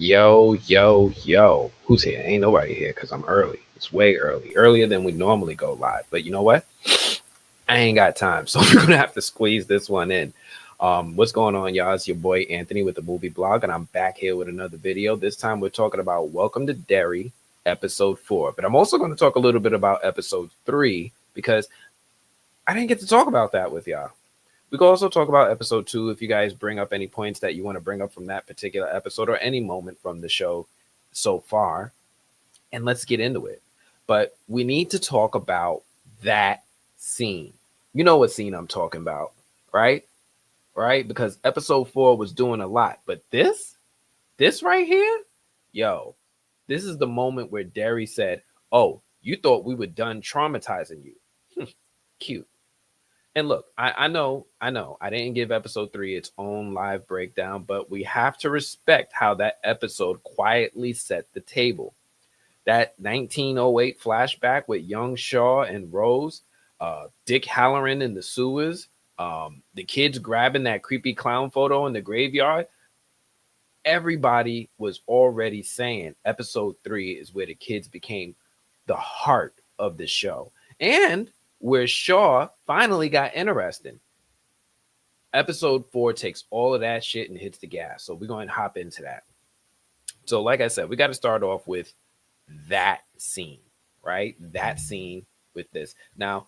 Yo. Who's here? Ain't nobody here because I'm early. It's way early, earlier than we normally go live. But you know what? I ain't got time, so we're gonna have to squeeze this one in. What's going on, y'all? It's your boy Anthony with the movie blog, and I'm back here with another video. This time we're talking about Welcome to Derry, episode 4. But I'm also going to talk a little bit about episode 3 because I didn't get to talk about that with y'all. We can also talk about episode 2 if you guys bring up any points that you want to bring up from that particular episode or any moment from the show so far. And let's get into it. But we need to talk about that scene. You know what scene I'm talking about, right? Right? Because episode 4 was doing a lot. But this right here, yo, this is the moment where Derry said, "Oh, you thought we were done traumatizing you." Cute. And look, I know, I didn't give episode 3 its own live breakdown, but we have to respect how that episode quietly set the table. That 1908 flashback with young Shaw and Rose, Dick Halloran in the sewers, the kids grabbing that creepy clown photo in the graveyard. Everybody was already saying episode 3 is where the kids became the heart of the show. And where Shaw finally got interesting. Episode 4 takes all of that shit and hits the gas. So we're going to hop into that. So like I said, we got to start off with that scene, right? That scene with this. Now,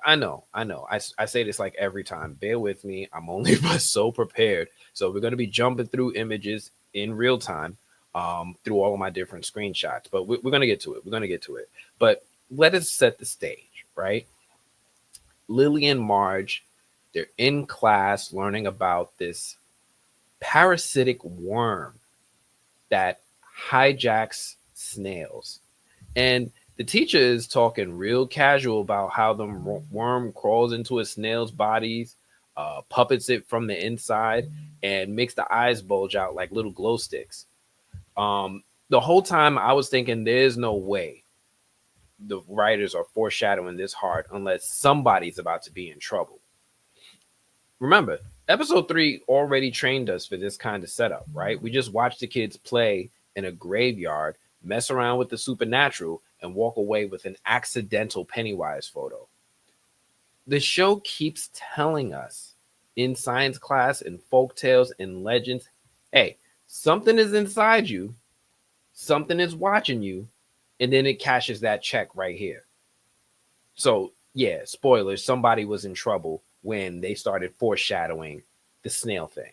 I know. I say this like every time. Bear with me. I'm only so prepared. So we're going to be jumping through images in real time through all of my different screenshots. But we're going to get to it. But let us set the stage. Right? Lilly and Marge, they're in class learning about this parasitic worm that hijacks snails. And the teacher is talking real casual about how the worm crawls into a snail's bodies, puppets it from the inside, and makes the eyes bulge out like little glow sticks. The whole time I was thinking there's no way the writers are foreshadowing this hard unless somebody's about to be in trouble. Remember, episode 3 already trained us for this kind of setup, right? We just watched the kids play in a graveyard, mess around with the supernatural, and walk away with an accidental Pennywise photo. The show keeps telling us in science class, in folk tales, in legends, hey, something is inside you, something is watching you, and then it cashes that check right here. So, yeah, spoilers, somebody was in trouble when they started foreshadowing the snail thing.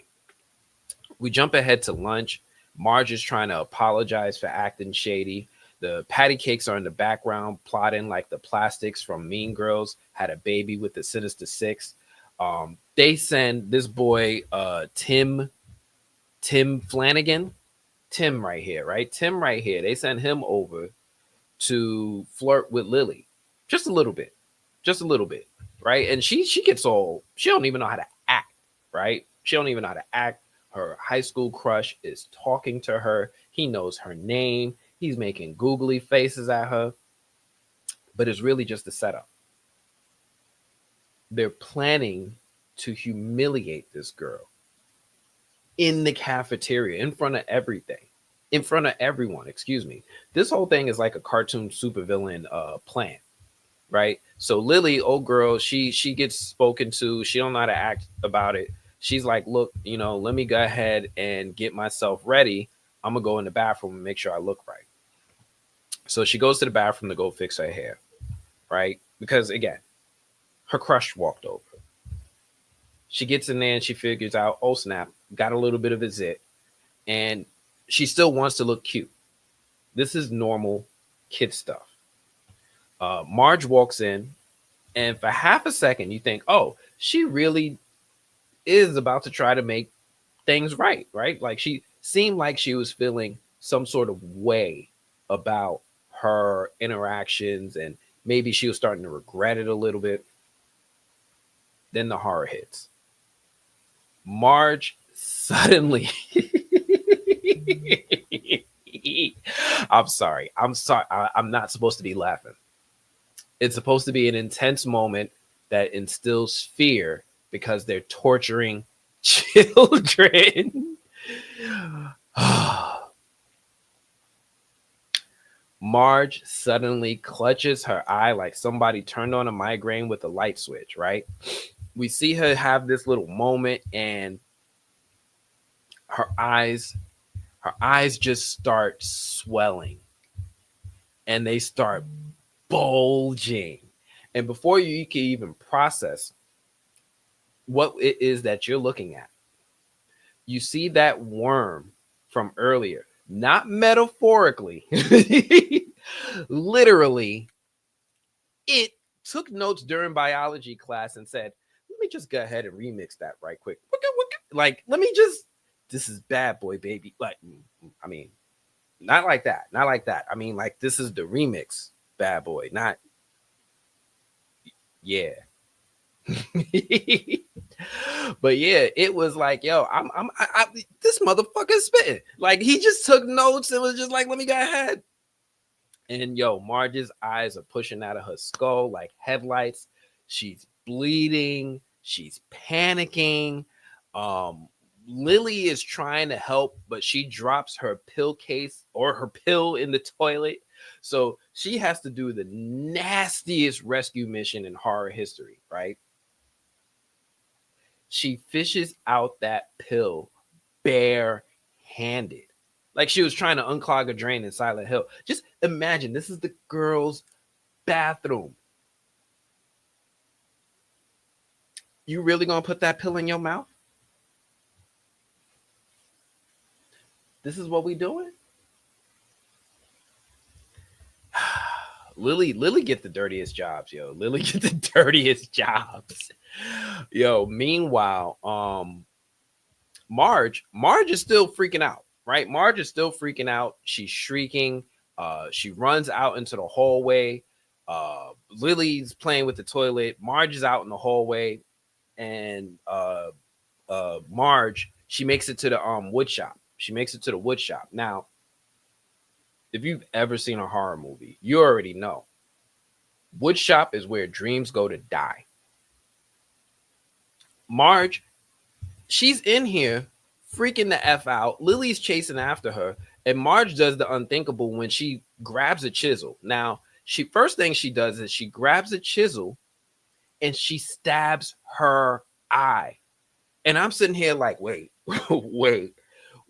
We jump ahead to lunch. Marge is trying to apologize for acting shady. The patty cakes are in the background, plotting like the plastics from Mean Girls had a baby with the Sinister Six. They send this boy, Tim Flanagan. Tim right here, right? Tim right here. They send him over to flirt with Lilly just a little bit, right? And she gets all, she don't even know how to act, right? She don't even know how to act. Her high school crush is talking to her. He knows her name. He's making googly faces at her, but it's really just a setup. They're planning to humiliate this girl in the cafeteria, in front of everyone, excuse me. This whole thing is like a cartoon supervillain plan, right? So Lilly, old girl, she gets spoken to. She don't know how to act about it. She's like, look, let me go ahead and get myself ready. I'm gonna go in the bathroom and make sure I look right. So she goes to the bathroom to go fix her hair, right? Because again, her crush walked over. She gets in there and she figures out, oh snap, got a little bit of a zit, and she still wants to look cute. This is normal kid stuff. Marge walks in, and for half a second, you think, oh, she really is about to try to make things right? Like she seemed like she was feeling some sort of way about her interactions, and maybe she was starting to regret it a little bit. Then the horror hits. Marge suddenly I'm sorry. I'm not supposed to be laughing. It's supposed to be an intense moment that instills fear because they're torturing children. Marge suddenly clutches her eye like somebody turned on a migraine with a light switch, right? We see her have this little moment, and her eyes her eyes just start swelling, and they start bulging. And before you can even process what it is that you're looking at, you see that worm from earlier, not metaphorically, literally. It took notes during biology class and said, let me just go ahead and remix that right quick. Like, let me just, this is bad boy, baby. Like, I mean, not like that. Not like that. I mean, like, this is the remix, bad boy, not, yeah. But yeah, it was like, yo, this motherfucker spitting. Like, he just took notes and was just like, let me go ahead. And yo, Marge's eyes are pushing out of her skull like headlights. She's bleeding. She's panicking. Um, Lilly is trying to help, but she drops her pill case or her pill in the toilet. So she has to do the nastiest rescue mission in horror history, right? She fishes out that pill bare-handed. Like she was trying to unclog a drain in Silent Hill. Just imagine, this is the girl's bathroom. You really gonna put that pill in your mouth? This is what we doing? Lilly get the dirtiest jobs, yo. Lilly get the dirtiest jobs. Yo, meanwhile, Marge is still freaking out, right? Marge is still freaking out. She's shrieking. She runs out into the hallway. Lily's playing with the toilet. Marge is out in the hallway, and Marge, she makes it to the wood shop. She makes it to the wood shop. Now, if you've ever seen a horror movie, you already know. Wood shop is where dreams go to die. Marge, she's in here freaking the F out. Lily's chasing after her, and Marge does the unthinkable when she grabs a chisel. Now, first thing she does is she grabs a chisel and she stabs her eye. And I'm sitting here like, wait,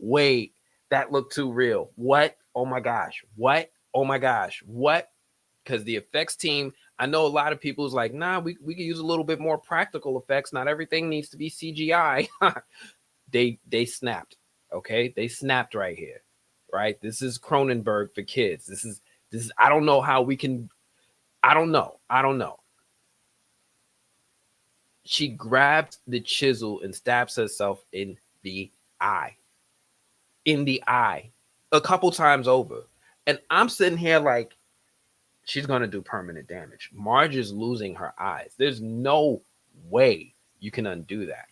wait, that looked too real. What? Oh my gosh. What? Oh my gosh. What? Because the effects team, I know a lot of people is like, nah, we could use a little bit more practical effects. Not everything needs to be CGI. They snapped. Okay. They snapped right here. Right. This is Cronenberg for kids. This is I don't know how we can. I don't know. She grabs the chisel and stabs herself in the eye. In the eye. A couple times over. And I'm sitting here like, she's going to do permanent damage. Marge is losing her eyes. There's no way you can undo that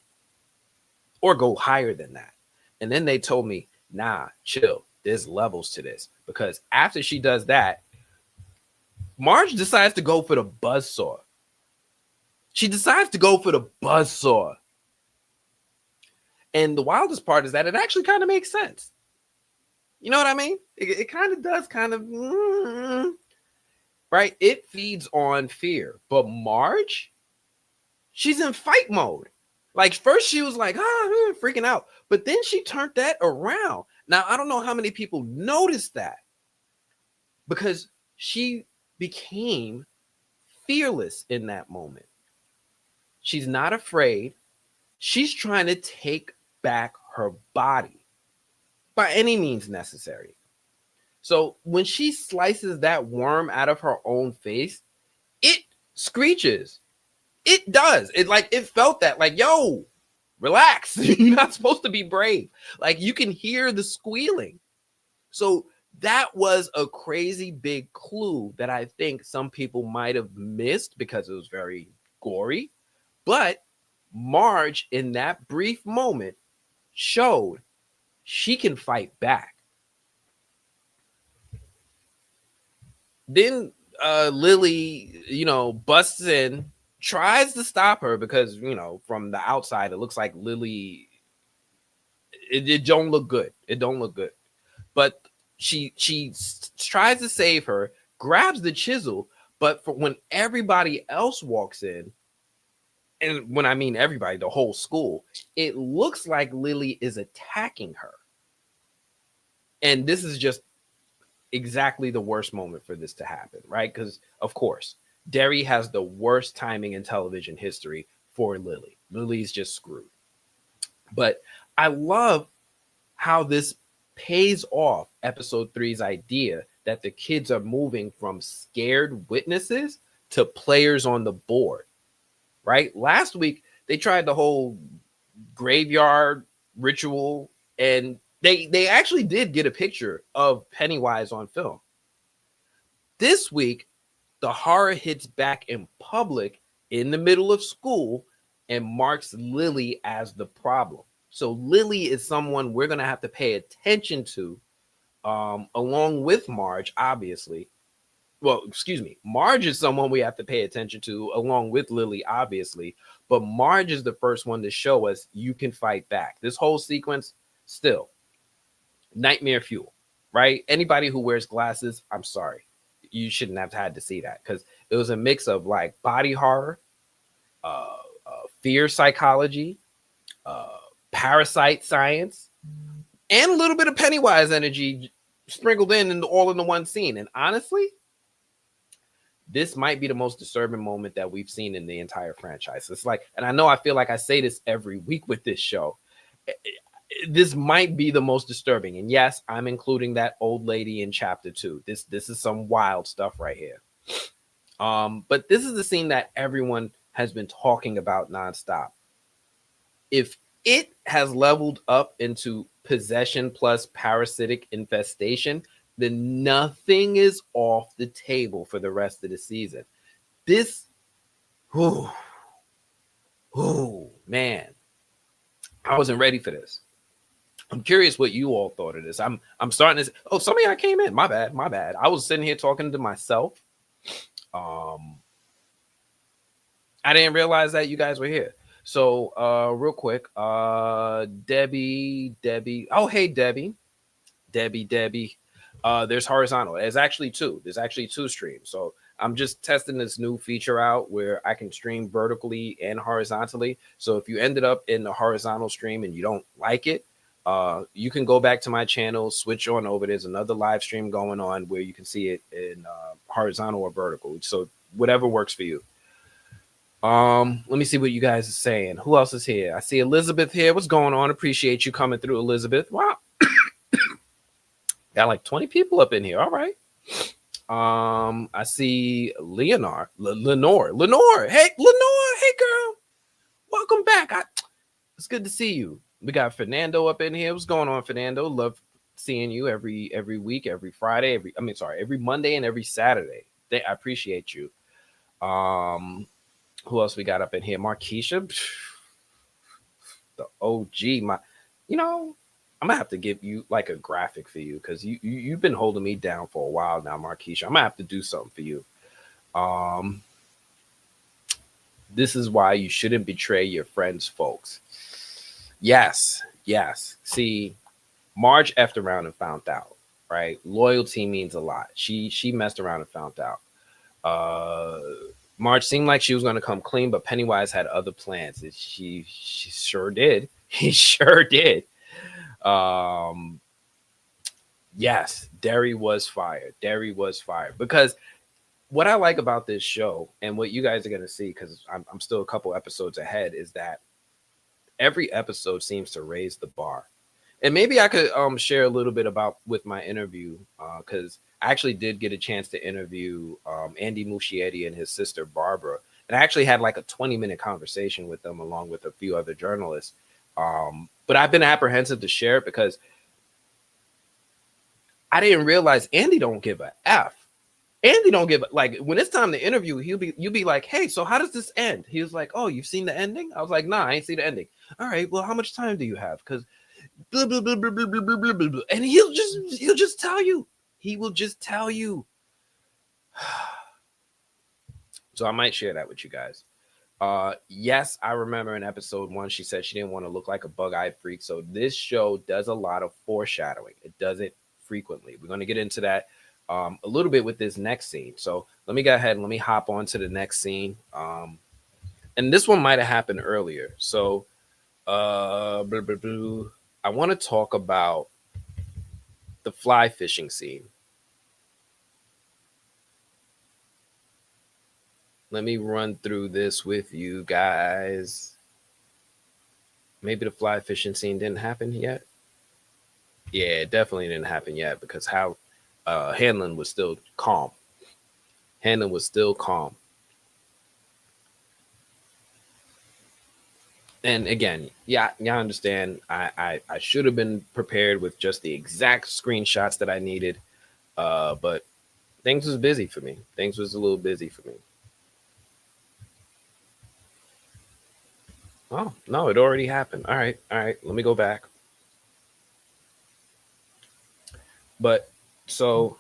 or go higher than that. And then they told me, nah, chill. There's levels to this. Because after she does that, Marge decides to go for the buzzsaw. She decides to go for the buzzsaw. And the wildest part is that it actually kind of makes sense. You know what I mean? It kind of does right? It feeds on fear. But Marge, she's in fight mode. Like first she was like, freaking out. But then she turned that around. Now, I don't know how many people noticed that because she became fearless in that moment. She's not afraid. She's trying to take back her body by any means necessary. So when she slices that worm out of her own face, it screeches. It does. It felt that like, yo, relax. You're not supposed to be brave. Like you can hear the squealing. So that was a crazy big clue that I think some people might have missed because it was very gory. But Marge, in that brief moment, showed she can fight back. Then Lilly, busts in, tries to stop her because, from the outside, it looks like Lilly, it don't look good. It don't look good. But She tries to save her, grabs the chisel, but for when everybody else walks in, and when I mean everybody, the whole school, it looks like Lilly is attacking her. And this is just exactly the worst moment for this to happen, right? Because of course, Derry has the worst timing in television history for Lilly. Lily's just screwed. But I love how this pays off episode three's idea that the kids are moving from scared witnesses to players on the board, right? Last week, they tried the whole graveyard ritual, and they actually did get a picture of Pennywise on film. This week, the horror hits back in public in the middle of school and marks Lilly as the problem. So Lilly is someone we're going to have to pay attention to, along with Marge, obviously. Well, excuse me. Marge is someone we have to pay attention to, along with Lilly, obviously. But Marge is the first one to show us you can fight back. This whole sequence, still, nightmare fuel, right? Anybody who wears glasses, I'm sorry. You shouldn't have had to see that, because it was a mix of like body horror, fear psychology, parasite science, and a little bit of Pennywise energy sprinkled in all in the one scene. And honestly, this might be the most disturbing moment that we've seen in the entire franchise. It's like, and I know I feel like I say this every week with this show, this might be the most disturbing. And yes, I'm including that old lady in chapter 2. This is some wild stuff right here. But this is the scene that everyone has been talking about nonstop. If it has leveled up into possession plus parasitic infestation, then nothing is off the table for the rest of the season. This, man, I wasn't ready for this. I'm curious what you all thought of this. I'm starting to. Oh, some of y'all came in. My bad. I was sitting here talking to myself. I didn't realize that you guys were here. So, real quick, Debbie. Oh, hey, Debbie. There's horizontal. There's actually two. There's actually 2 streams. So I'm just testing this new feature out where I can stream vertically and horizontally. So if you ended up in the horizontal stream and you don't like it, you can go back to my channel, switch on over. There's another live stream going on where you can see it in horizontal or vertical. So whatever works for you. Let me see what you guys are saying. Who else is here? I see Elizabeth here. What's going on? Appreciate you coming through, Elizabeth. Wow. Got like 20 people up in here. All right. I see Lenore. Hey, Lenore. Hey, girl. Welcome back. It's good to see you. We got Fernando up in here. What's going on, Fernando? Love seeing you every week, every Friday, every Monday and every Saturday. I appreciate you. Who else we got up in here? Markeisha, the OG. I'm gonna have to give you like a graphic for you, because you've been holding me down for a while now, Markeisha. I'm gonna have to do something for you. This is why you shouldn't betray your friends, folks. Yes. See, Marge effed around and found out, right? Loyalty means a lot. She messed around and found out. Marge seemed like she was going to come clean, but Pennywise had other plans. She sure did. He sure did. Yes, Derry was fired. Because what I like about this show, and what you guys are going to see, because I'm still a couple episodes ahead, is that every episode seems to raise the bar. And maybe I could share a little bit about with my interview, because I actually did get a chance to interview Andy Muschietti and his sister Barbara, and I actually had like a 20-minute conversation with them along with a few other journalists. But I've been apprehensive to share it because I didn't realize Andy don't give a F. Andy don't give like, when it's time to interview, you'll be like, hey, so how does this end? He was like, oh, you've seen the ending? I was like, nah, I ain't see the ending. All right, well, how much time do you have? Because blah, blah, blah, blah, blah, blah, blah, blah, blah. And he'll just tell you. He will just tell you. So I might share that with you guys. Yes, I remember in episode 1, she said she didn't want to look like a bug-eyed freak. So this show does a lot of foreshadowing. It does it frequently. We're going to get into that a little bit with this next scene. So let me go ahead and let me hop on to the next scene. And this one might have happened earlier. So blah, blah, blah. I want to talk about the fly fishing scene. Let me run through this with you guys. Maybe the fly fishing scene didn't happen yet. Yeah, it definitely didn't happen yet because how Hanlon was still calm. Hanlon was still calm. And again, yeah, y'all understand. I should have been prepared with just the exact screenshots that I needed, but things was busy for me. Things was a little busy for me. Oh no, it already happened. All right, all right. Let me go back. But so,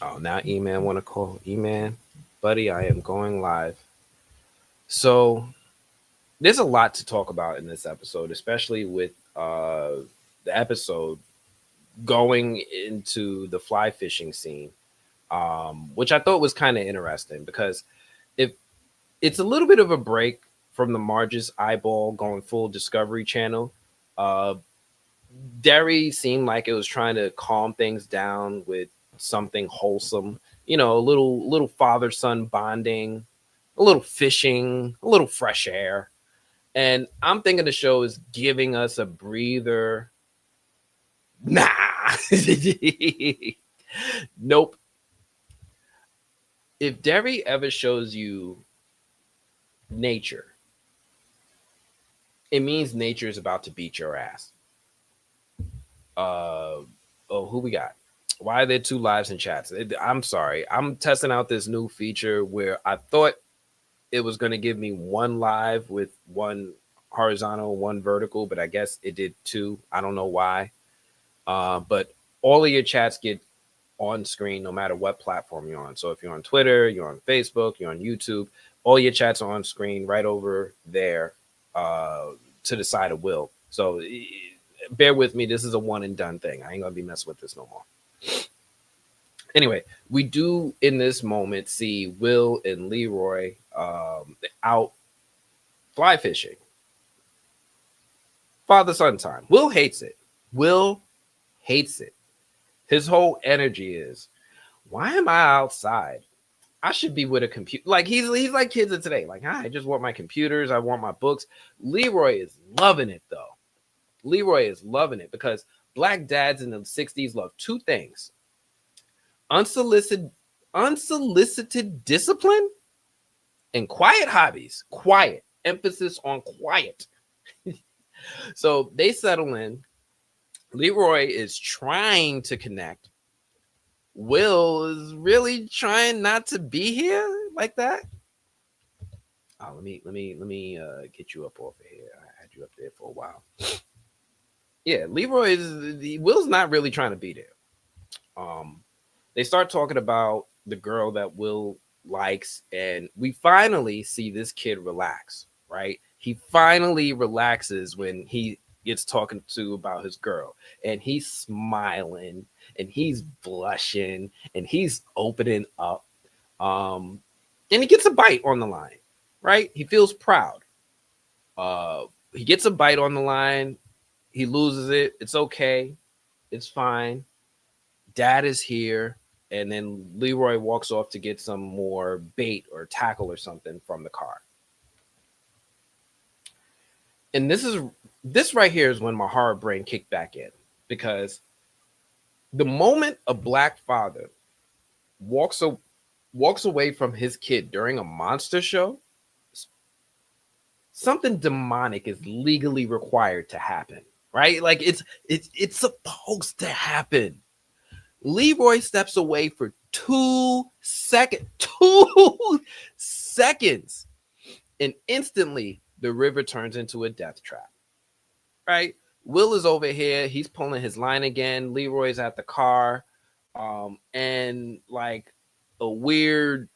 oh, now E-Man want to call. E-Man, buddy, I am going live. So there's a lot to talk about in this episode, especially with the episode going into the fly fishing scene, which I thought was kind of interesting because if it's a little bit of a break from the Marge's eyeball going full Discovery Channel. Derry seemed like it was trying to calm things down with something wholesome, you know, a little father son bonding, a little fishing, a little fresh air. And I'm thinking the show is giving us a breather. Nah. Nope. If Derry ever shows you nature, it means nature is about to beat your ass. Oh, who we got? Why are there two lives in chats? I'm sorry. I'm testing out this new feature where I thought it was going to give me one live with one horizontal, one vertical, but I guess it did two. I don't know why. But all of your chats get on screen no matter what platform you're on. So if you're on Twitter, you're on Facebook, you're on YouTube, all your chats are on screen right over there to the side of Will. So bear with me. This is a one and done thing. I ain't going to be messing with this no more. Anyway, we do in this moment see Will and Leroy out fly fishing. Father-son time. Will hates it. Will hates it. His whole energy is, why am I outside? I should be with a computer. Like he's like kids of today. Like, I just want my computers. I want my books. Leroy is loving it though. Leroy is loving it because black dads in the 60s love two things: unsolicited discipline and quiet hobbies. Quiet. Emphasis on quiet. So they settle in. Leroy is trying to connect. Will is really trying not to be here like that. Oh, let me get you up off of here. I had you up there for a while. Yeah, Will's not really trying to be there. They start talking about the girl that Will likes, and we finally see this kid relax, right? He finally relaxes when he gets talking to about his girl, and he's smiling and he's blushing and he's opening up. And he gets a bite on the line, right? He feels proud. He gets a bite on the line. He loses it. It's okay. It's fine. Dad is here. And then Leroy walks off to get some more bait or tackle or something from the car. And this right here is when my horror brain kicked back in, because the moment a black father walks away from his kid during a monster show, something demonic is legally required to happen, right? Like it's supposed to happen. Leroy steps away for 2 seconds. 2 seconds. And instantly the river turns into a death trap. Right? Will is over here. He's pulling his line again. Leroy's at the car. And like a weird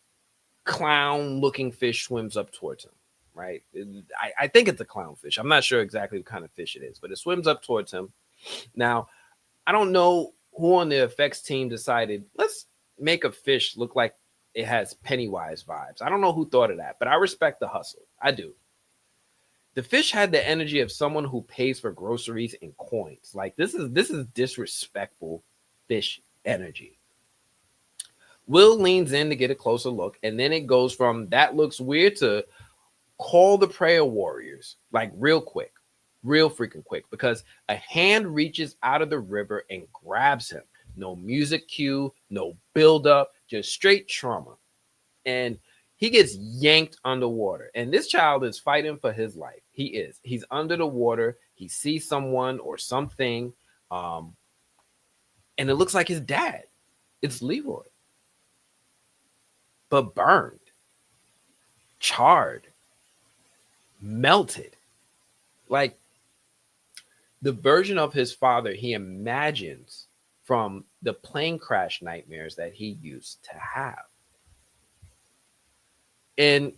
clown looking fish swims up towards him. Right? I think it's a clownfish. I'm not sure exactly what kind of fish it is, but it swims up towards him. Now, I don't know who on the effects team decided, let's make a fish look like it has Pennywise vibes. I don't know who thought of that, but I respect the hustle. I do. The fish had the energy of someone who pays for groceries in coins. Like this is disrespectful fish energy. Will leans in to get a closer look, and then it goes from that looks weird to call the prayer warriors, like real quick, real freaking quick, because a hand reaches out of the river and grabs him. No music cue, no build up, just straight trauma. And he gets yanked underwater. And this child is fighting for his life. He is. He's under the water. He sees someone or something. Um, and it looks like his dad. It's Leroy. But burned, charred, melted. Like the version of his father he imagines from the plane crash nightmares that he used to have. And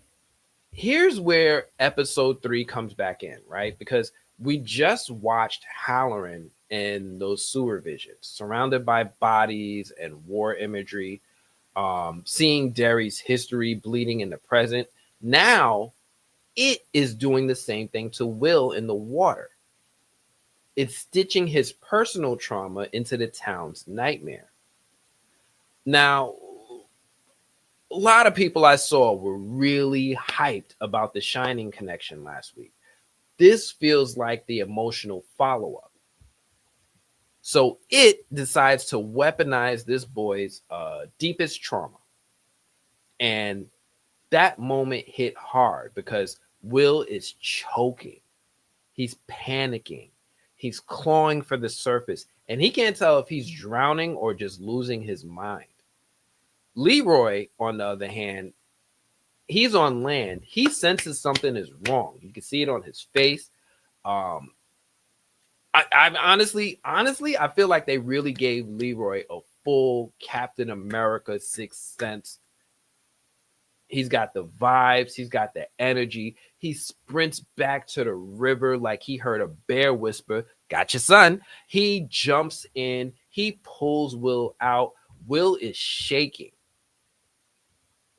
here's where episode 3 comes back in, right? Because we just watched Halloran in those sewer visions, surrounded by bodies and war imagery, seeing Derry's history bleeding in the present. Now it is doing the same thing to Will in the water. It's stitching his personal trauma into the town's nightmare. Now, a lot of people I saw were really hyped about the Shining connection last week. This feels like the emotional follow-up. So it decides to weaponize this boy's deepest trauma. And that moment hit hard because Will is choking. He's panicking. He's clawing for the surface. And he can't tell if he's drowning or just losing his mind. Leroy, on the other hand, he's on land. He senses something is wrong. You can see it on his face. I honestly, I feel like they really gave Leroy a full Captain America Sixth Sense. He's got the vibes. He's got the energy. He sprints back to the river like he heard a bear whisper, "Gotcha, son." He jumps in. He pulls Will out. Will is shaking.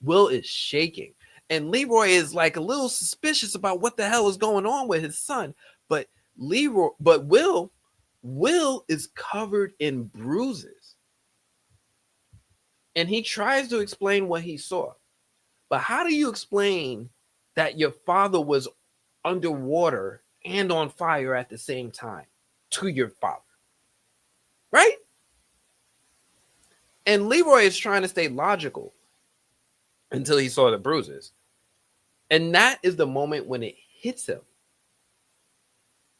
Will is shaking. And Leroy is like a little suspicious about what the hell is going on with his son. But Will is covered in bruises. And he tries to explain what he saw. But how do you explain that your father was underwater and on fire at the same time to your father? Right? And Leroy is trying to stay logical until he saw the bruises. And that is the moment when it hits him.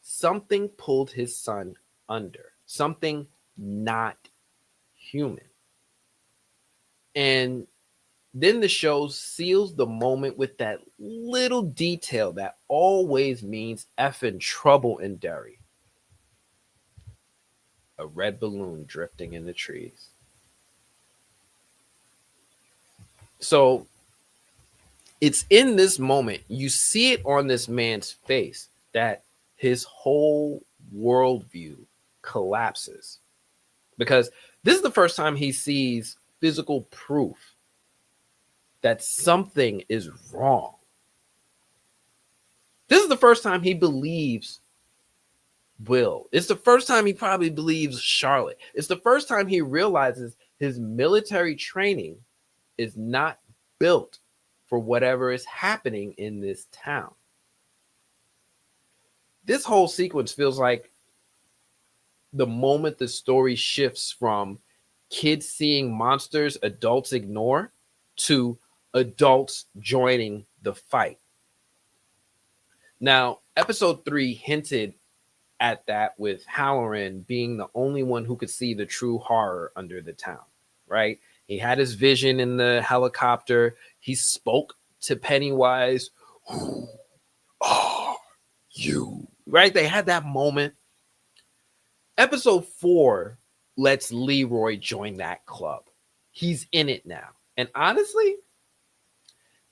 Something pulled his son under. Something not human. And then the show seals the moment with that little detail that always means effing trouble in Derry. A red balloon drifting in the trees. So it's in this moment, you see it on this man's face that his whole worldview collapses. Because this is the first time he sees physical proof that something is wrong. This is the first time he believes Will. It's the first time he probably believes Charlotte. It's the first time he realizes his military training is not built for whatever is happening in this town. This whole sequence feels like the moment the story shifts from kids seeing monsters adults ignore to adults joining the fight. Now, episode 3 hinted at that with Halloran being the only one who could see the true horror under the town, right? He had his vision in the helicopter. He spoke to Pennywise. "Who are you?" Right? They had that moment. Episode 4 lets Leroy join that club. He's in it now. And honestly,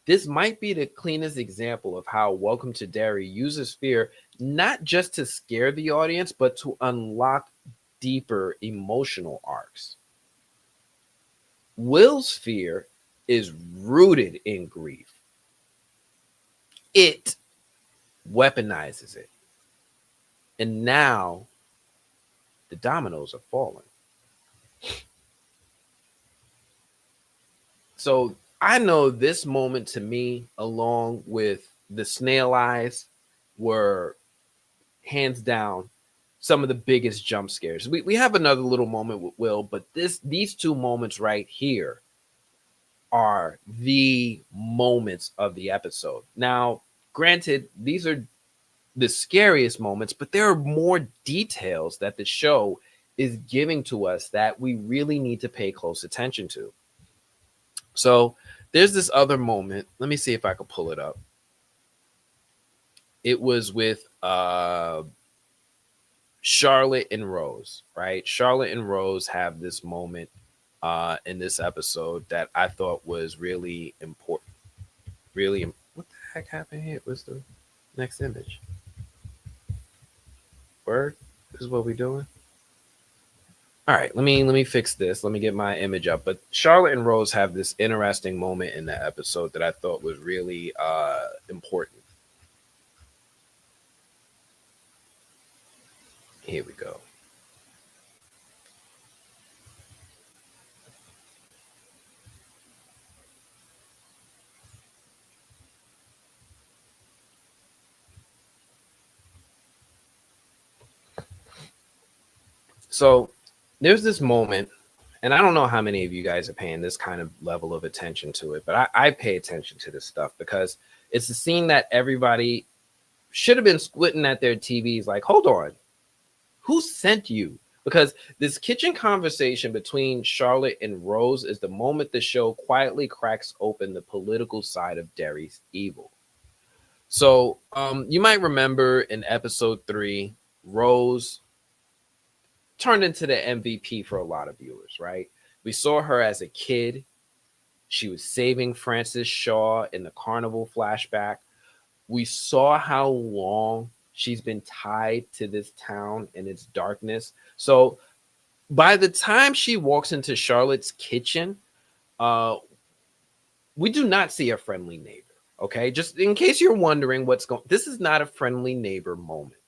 this might be the cleanest example of how Welcome to Derry uses fear not just to scare the audience, but to unlock deeper emotional arcs. Will's fear is rooted in grief. It weaponizes it. And now the dominoes are falling. So I know this moment to me, along with the snail eyes, were hands down some of the biggest jump scares. We have another little moment with Will, but these two moments right here are the moments of the episode. Now, granted, these are the scariest moments, but there are more details that the show is giving to us that we really need to pay close attention to. So there's this other moment. Let me see if I can pull it up. It was with Charlotte and Rose, right? Charlotte and Rose have this moment in this episode that I thought was really important. What the heck happened here? What's the next image? Word? This is what we're doing. All right, let me fix this. Let me get my image up. But Charlotte and Rose have this interesting moment in the episode that I thought was really important. Here we go. So there's this moment, and I don't know how many of you guys are paying this kind of level of attention to it, but I pay attention to this stuff because it's a scene that everybody should have been squinting at their TVs like, hold on, who sent you? Because this kitchen conversation between Charlotte and Rose is the moment the show quietly cracks open the political side of Derry's evil. So you might remember in episode 3, Rose turned into the MVP for a lot of viewers, right? We saw her as a kid. She was saving Francis Shaw in the carnival flashback. We saw how long she's been tied to this town and its darkness. So by the time she walks into Charlotte's kitchen, we do not see a friendly neighbor. Okay, just in case you're wondering what's going, this is not a friendly neighbor moment.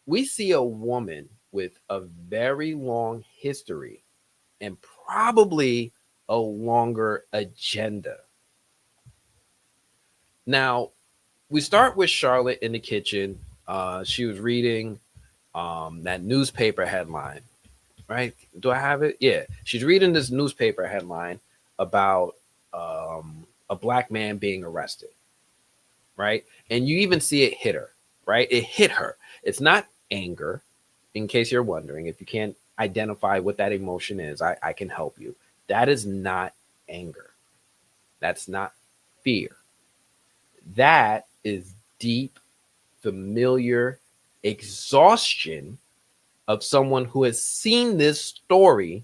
We see a woman with a very long history and probably a longer agenda. Now, we start with Charlotte in the kitchen. She was reading that newspaper headline, right? Do I have it? Yeah. She's reading this newspaper headline about a black man being arrested, right? And you even see it hit her, right? It hit her. It's not anger, in case you're wondering. If you can't identify what that emotion is, I can help you. That is not anger. That's not fear. That is deep, familiar exhaustion of someone who has seen this story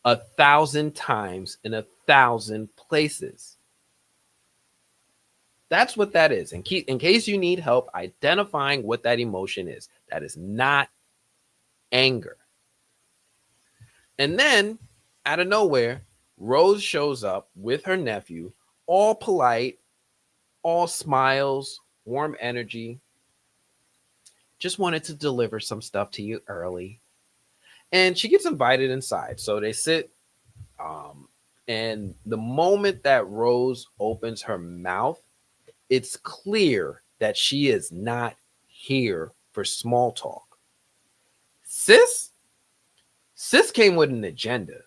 1,000 times in 1,000 places. That's what that is. And in case you need help identifying what that emotion is, that is not anger. And then, out of nowhere, Rose shows up with her nephew, all polite, all smiles, warm energy. Just wanted to deliver some stuff to you early. And she gets invited inside. So they sit. And the moment that Rose opens her mouth, it's clear that she is not here for small talk. Sis came with an agenda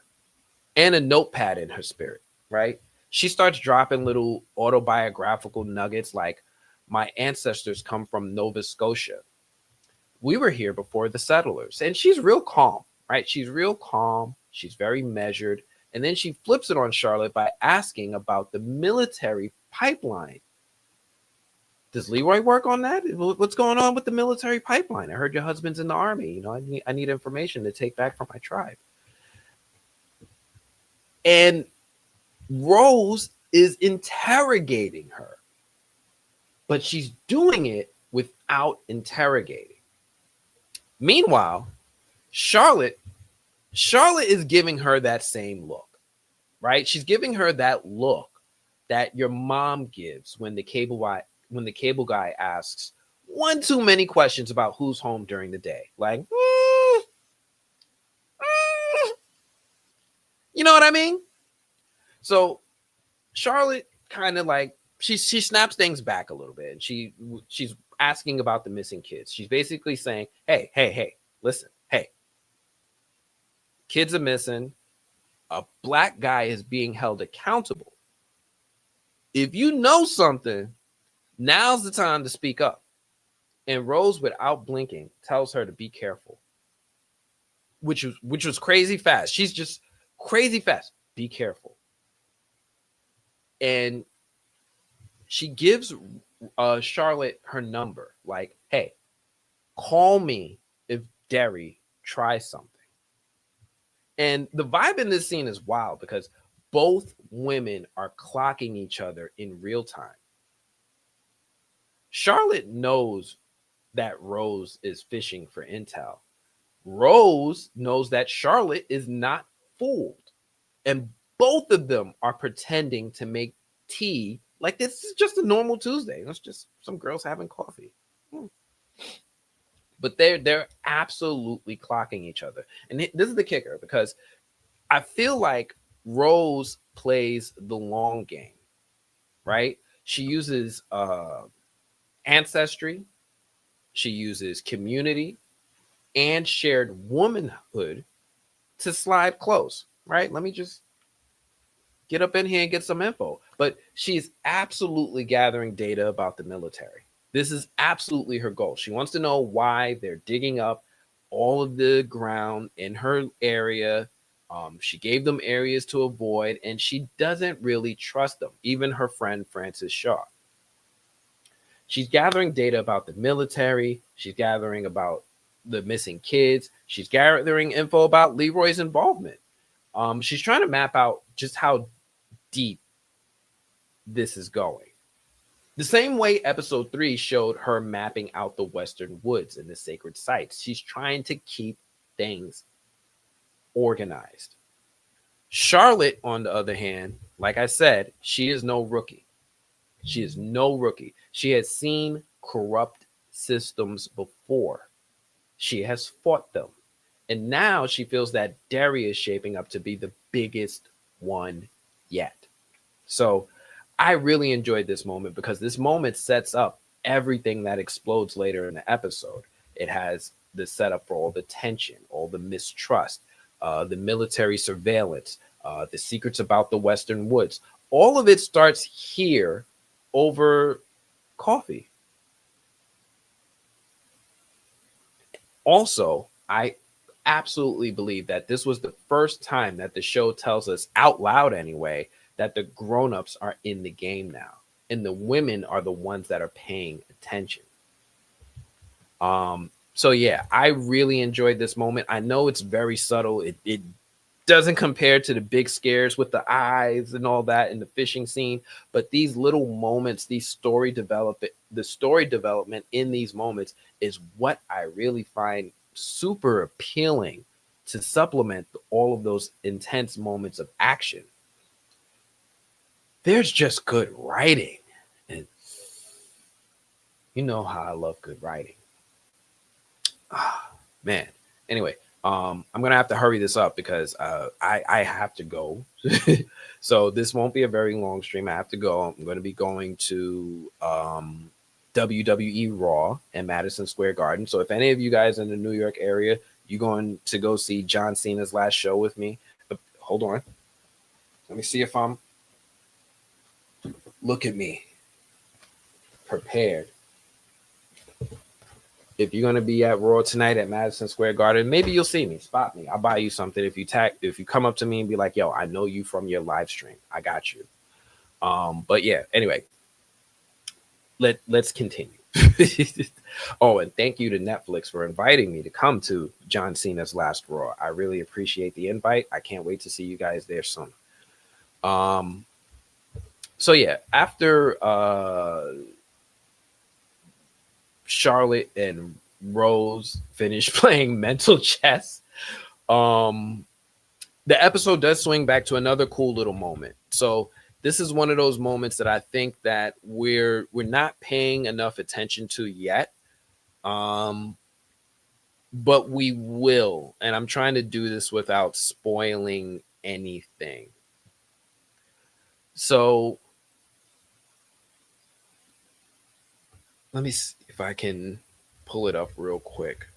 and a notepad in her spirit, right? She starts dropping little autobiographical nuggets like, my ancestors come from Nova Scotia. We were here before the settlers. And she's real calm, right? She's real calm. She's very measured. And then she flips it on Charlotte by asking about the military pipeline. Does Leroy work on that? What's going on with the military pipeline? I heard your husband's in the army. You know, I need information to take back from my tribe. And Rose is interrogating her, but she's doing it without interrogating. Meanwhile, Charlotte is giving her that same look, right? She's giving her that look that your mom gives when the cable guy asks one too many questions about who's home during the day. Like, you know what I mean? So Charlotte kind of like she snaps things back a little bit, and she's asking about the missing kids. She's basically saying, hey, listen, hey, kids are missing. A black guy is being held accountable. If you know something, now's the time to speak up. And Rose, without blinking, tells her to be careful, which was crazy fast. She's just crazy fast. Be careful. And she gives Charlotte her number. Like, hey, call me if Derry tries something. And the vibe in this scene is wild because both women are clocking each other in real time. Charlotte knows that Rose is fishing for intel. Rose knows that Charlotte is not fooled. And both of them are pretending to make tea like this is just a normal Tuesday. It's just some girls having coffee. But they're absolutely clocking each other. And this is the kicker, because I feel like Rose plays the long game, right? She uses ancestry, she uses community and shared womanhood to slide close, right? Let me just get up in here and get some info. But she's absolutely gathering data about the military. This is absolutely her goal. She wants to know why they're digging up all of the ground in her area. She gave them areas to avoid, and she doesn't really trust them, even her friend Francis Shaw. She's gathering data about the military. She's gathering about the missing kids. She's gathering info about Leroy's involvement. She's trying to map out just how deep this is going. The same way episode 3 showed her mapping out the Western woods and the sacred sites. She's trying to keep things organized. Charlotte, on the other hand, like I said, she is no rookie. She is no rookie. She has seen corrupt systems before. She has fought them. And now she feels that Derry is shaping up to be the biggest one yet. So I really enjoyed this moment because this moment sets up everything that explodes later in the episode. It has the setup for all the tension, all the mistrust, the military surveillance, the secrets about the Western woods. All of it starts here over coffee. Also, I absolutely believe that this was the first time that the show tells us out loud anyway that the grown-ups are in the game now and the women are the ones that are paying attention. So yeah, I really enjoyed this moment. I know it's very subtle. It doesn't compare to the big scares with the eyes and all that in the fishing scene, but these little moments, the story development in these moments is what I really find super appealing to supplement all of those intense moments of action. There's just good writing, and you know how I love good writing. Man. Anyway, I'm gonna have to hurry this up because I have to go. So this won't be a very long stream. I have to go. I'm going to be going to WWE Raw in Madison Square Garden. So if any of you guys in the New York area, you're going to go see John Cena's last show with me. Hold on. Let me see if I'm. Look at me. Prepared. If you're gonna be at Raw tonight at Madison Square Garden, maybe you'll see me, spot me. I'll buy you something. If you come up to me and be like, yo, I know you from your live stream. I got you. But yeah, anyway, let's continue. Oh, and thank you to Netflix for inviting me to come to John Cena's last Raw. I really appreciate the invite. I can't wait to see you guys there soon. So yeah, after Charlotte and Rose finished playing mental chess Um, the episode does swing back to another cool little moment. So this is one of those moments that I think that we're not paying enough attention to yet. Um, but we will, and I'm trying to do this without spoiling anything. So let me see if I can pull it up real quick.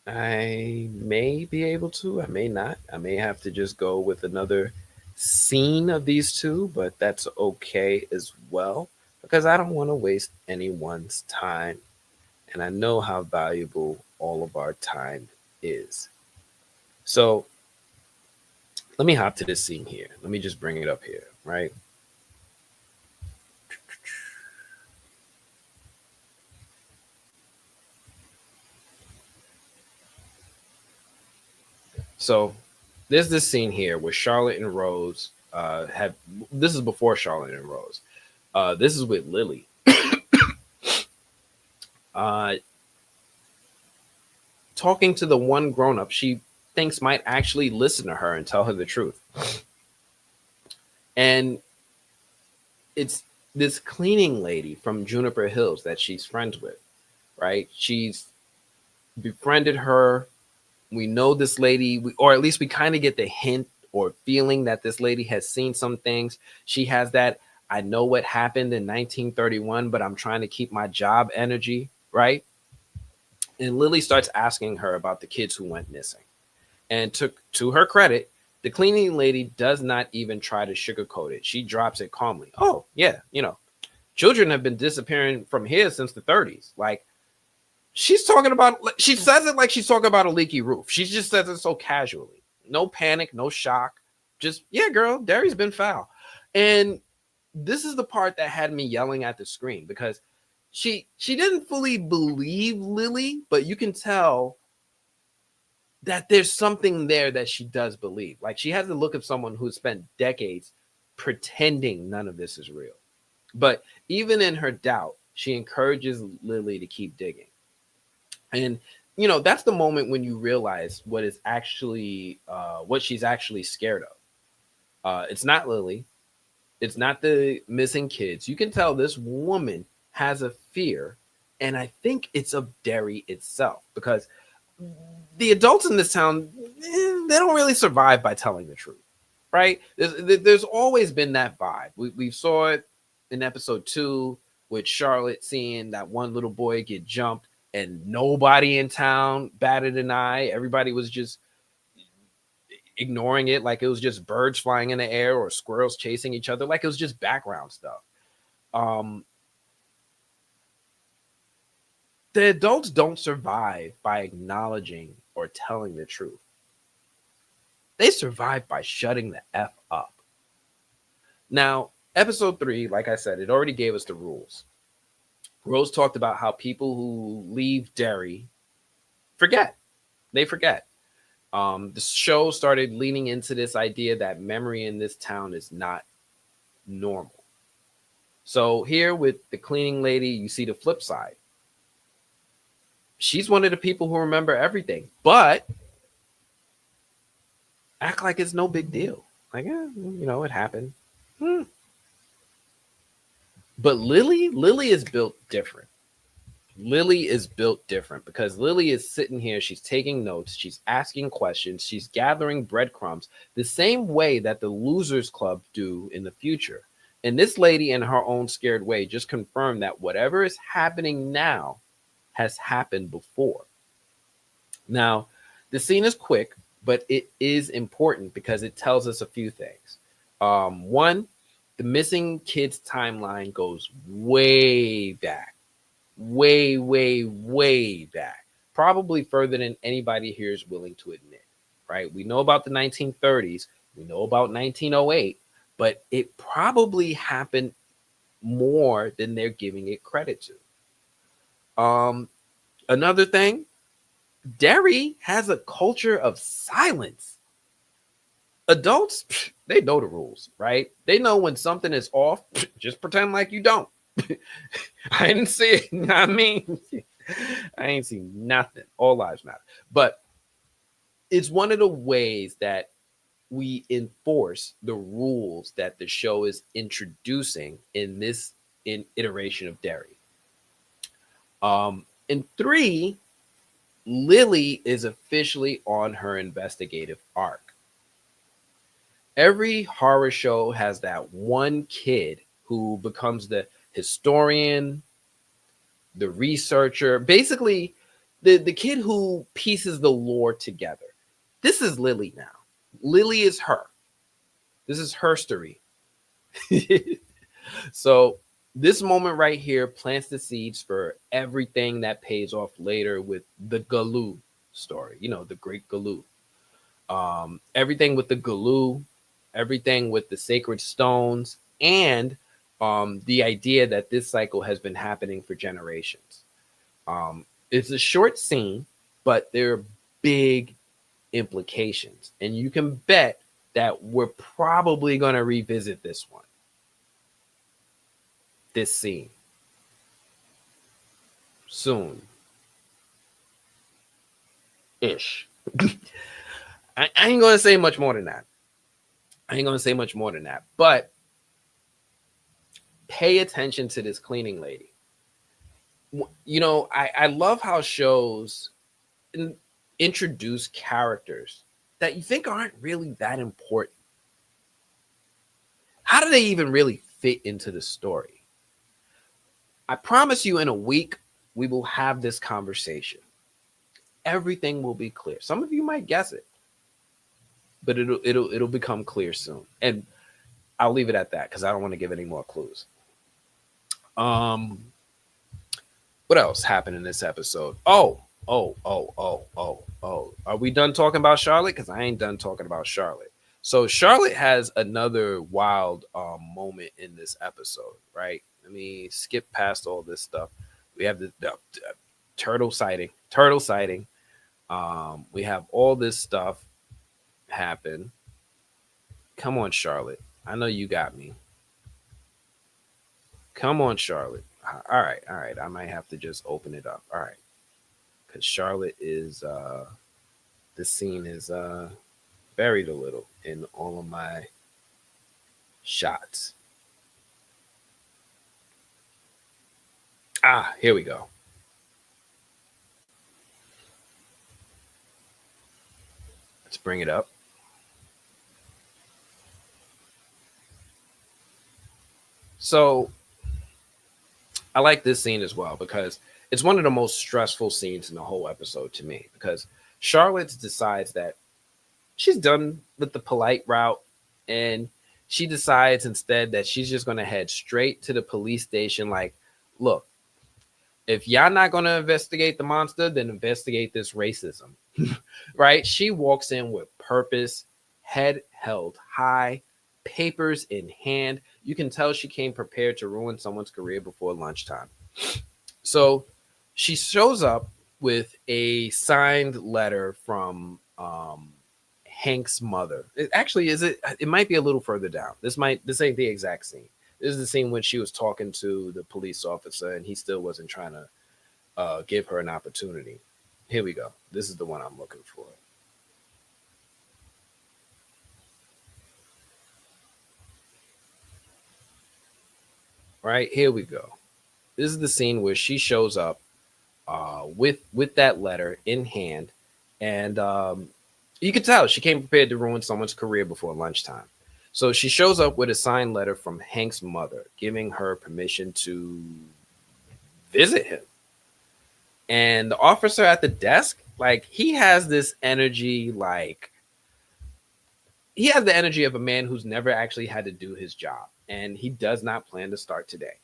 I may be able to, I may not. I may have to just go with another scene of these two, but that's okay as well because I don't want to waste anyone's time. And I know how valuable all of our time is. So let me hop to this scene here. Let me just bring it up here, right? So there's this scene here where Charlotte and Rose have. This is before Charlotte and Rose. This is with Lilly. Uh, talking to the one grown up she thinks might actually listen to her and tell her the truth. And it's this cleaning lady from Juniper Hills that she's friends with, right? She's befriended her. We know this lady, or at least we kind of get the hint or feeling that this lady has seen some things. She has that I know what happened in 1931, but I'm trying to keep my job energy, right? And Lily starts asking her about the kids who went missing. And to her credit, the cleaning lady does not even try to sugarcoat it. She drops it calmly. Oh, yeah, children have been disappearing from here since the 30s. Like, she's talking about, she says it like she's talking about a leaky roof. She just says it so casually. No panic, no shock. Just, yeah, girl, Derry's been foul. And this is the part that had me yelling at the screen because she didn't fully believe Lily, but you can tell that there's something there that she does believe. Like, she has the look of someone who spent decades pretending none of this is real. But even in her doubt, she encourages Lily to keep digging. And that's the moment when you realize what is actually what she's actually scared of. It's not Lily. It's not the missing kids. You can tell this woman has a fear, and I think it's of Derry itself because the adults in this town, they don't really survive by telling the truth, right? There's always been that vibe. We saw it in episode 2 with Charlotte seeing that one little boy get jumped and nobody in town batted an eye. Everybody was just ignoring it like it was just birds flying in the air or squirrels chasing each other, like it was just background stuff. Um, the adults don't survive by acknowledging or telling the truth. They survive by shutting the F up. Now, episode 3, like I said, it already gave us the rules. Rose talked about how people who leave Derry forget. They forget. The show started leaning into this idea that memory in this town is not normal. So here with the cleaning lady, you see the flip side. She's one of the people who remember everything, but act like it's no big deal. Like, it happened. But Lily is built different. Lily is built different because Lily is sitting here, she's taking notes, she's asking questions, she's gathering breadcrumbs the same way that the Losers Club do in the future. And this lady, in her own scared way, just confirmed that whatever is happening now has happened before. Now, the scene is quick, but it is important because it tells us a few things. One, the missing kids timeline goes way back, way back, probably further than anybody here is willing to admit, right? We know about the 1930s, we know about 1908, but it probably happened more than they're giving it credit to. Another thing, Derry has a culture of silence. Adults, They know the rules, right? They know when something is off, just pretend like you don't. I didn't see it. You know what I mean? I ain't seen nothing. All lives matter. But it's one of the ways that we enforce the rules that the show is introducing in this iteration of Derry. In 3, Lilly is officially on her investigative arc. Every horror show has that one kid who becomes the historian, the researcher, basically the kid who pieces the lore together. This is Lilly now. Lilly is her. This is her story. So this moment right here plants the seeds for everything that pays off later with the Galoo story. You know, the great Galoo. Everything with the Galoo, everything with the sacred stones, and the idea that this cycle has been happening for generations. It's a short scene, but there are big implications. And you can bet that we're probably going to revisit this one, this scene, soon ish. I ain't going to say much more than that. But pay attention to this cleaning lady. You know, I love how shows introduce characters that you think aren't really that important. How do they even really fit into the story? I promise you, in a week, we will have this conversation. Everything will be clear. Some of you might guess it, but it'll become clear soon. And I'll leave it at that because I don't want to give any more clues. What else happened in this episode? Oh. Are we done talking about Charlotte? Because I ain't done talking about Charlotte. So Charlotte has another wild moment in this episode, right? Let me skip past all this stuff. We have the turtle sighting. We have all this stuff happen. Come on, Charlotte. I know you got me. Come on, Charlotte. All right. I might have to just open it up. All right. Because Charlotte is this scene is buried a little in all of my shots. Here we go. Let's bring it up. So I like this scene as well because it's one of the most stressful scenes in the whole episode to me, because Charlotte decides that she's done with the polite route, and she decides instead that she's just going to head straight to the police station. Like, look, if y'all not going to investigate the monster, then investigate this racism. Right? She walks in with purpose, head held high, papers in hand. You can tell she came prepared to ruin someone's career before lunchtime. So she shows up with a signed letter from Hank's mother. It might be a little further down. This ain't the exact scene. This is the scene when she was talking to the police officer and he still wasn't trying to give her an opportunity. Here we go. This is the one I'm looking for. Right, here we go. This is the scene where she shows up with that letter in hand, and you could tell she came prepared to ruin someone's career before lunchtime. So she shows up with a signed letter from Hank's mother, giving her permission to visit him. And the officer at the desk, like, he has this energy, like he has the energy of a man who's never actually had to do his job, and he does not plan to start today.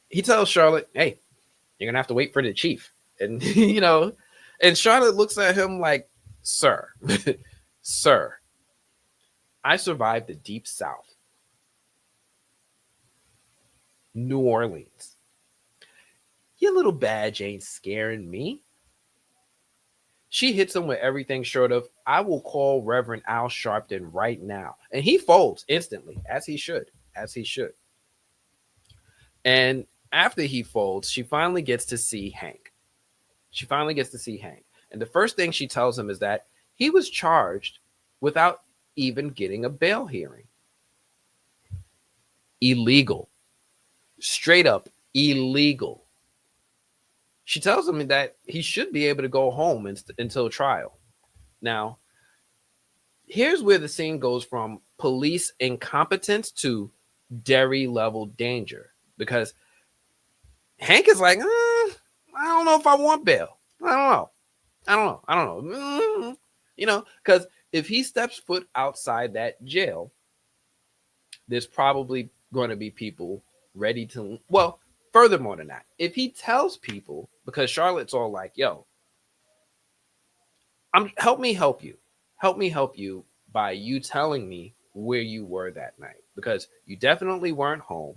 He tells Charlotte, "Hey, you're gonna have to wait for the chief." And and Charlotte looks at him like, "Sir, sir, I survived the deep south, New Orleans. Your little badge ain't scaring me. She hits him with everything short of, I will call Reverend Al Sharpton right now. And he folds instantly, as he should, as he should. And after he folds, she finally gets to see Hank. She finally gets to see Hank. And the first thing she tells him is that he was charged without even getting a bail hearing. Illegal. Straight up illegal. She tells him that he should be able to go home until trial. Now, here's where the scene goes from police incompetence to Derry level danger, because Hank is like, I don't know if I want bail. I don't know. Because if he steps foot outside that jail, there's probably going to be people ready to, well, furthermore than that, if he tells people, because Charlotte's all like, yo, help me help you. Help me help you by you telling me where you were that night, because you definitely weren't home.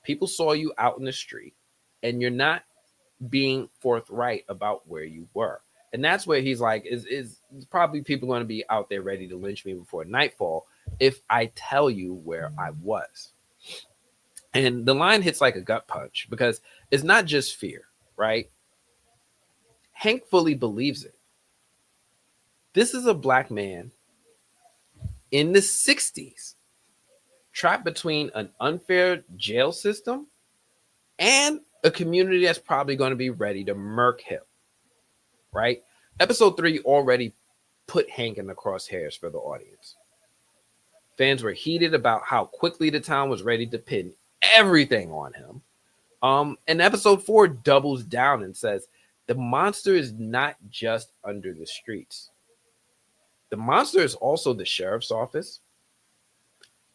People saw you out in the street, and you're not being forthright about where you were. And that's where he's like, is probably people going to be out there ready to lynch me before nightfall if I tell you where I was. And the line hits like a gut punch, because it's not just fear, right? Hank fully believes it. This is a black man in the 60s, trapped between an unfair jail system and a community that's probably going to be ready to murk him, right? Episode 3 already put Hank in the crosshairs for the audience. Fans were heated about how quickly the town was ready to pin everything on him. And episode 4 doubles down and says, the monster is not just under the streets. The monster is also the sheriff's office,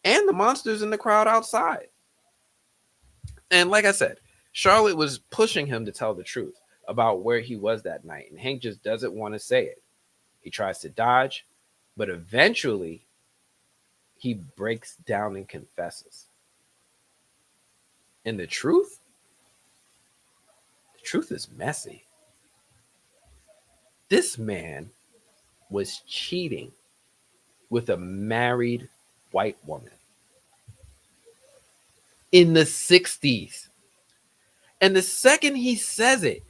and the monster's in the crowd outside. And like I said, Charlotte was pushing him to tell the truth about where he was that night, and Hank just doesn't want to say it. He tries to dodge, but eventually he breaks down and confesses. And the truth is messy. This man was cheating with a married white woman in the 60s. And the second he says it,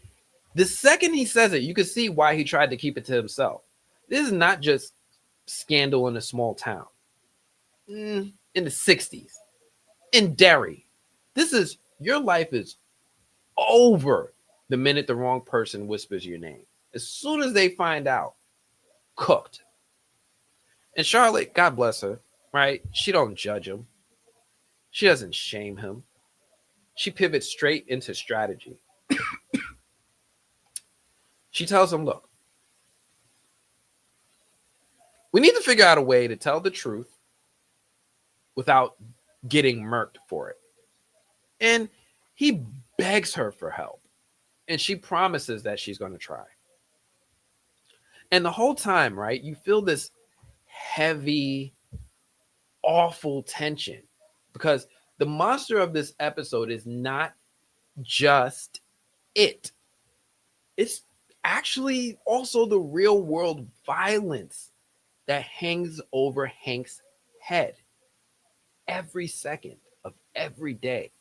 you can see why he tried to keep it to himself. This is not just scandal in a small town. In the 60s, in Derry. This is, your life is over the minute the wrong person whispers your name. As soon as they find out, cooked. And Charlotte, God bless her, right? She don't judge him. She doesn't shame him. She pivots straight into strategy. She tells him, look, we need to figure out a way to tell the truth without getting murked for it. And he begs her for help. And she promises that she's going to try. And the whole time, right, you feel this heavy, awful tension, because the monster of this episode is not just it. It's actually also the real world violence that hangs over Hank's head every second of every day.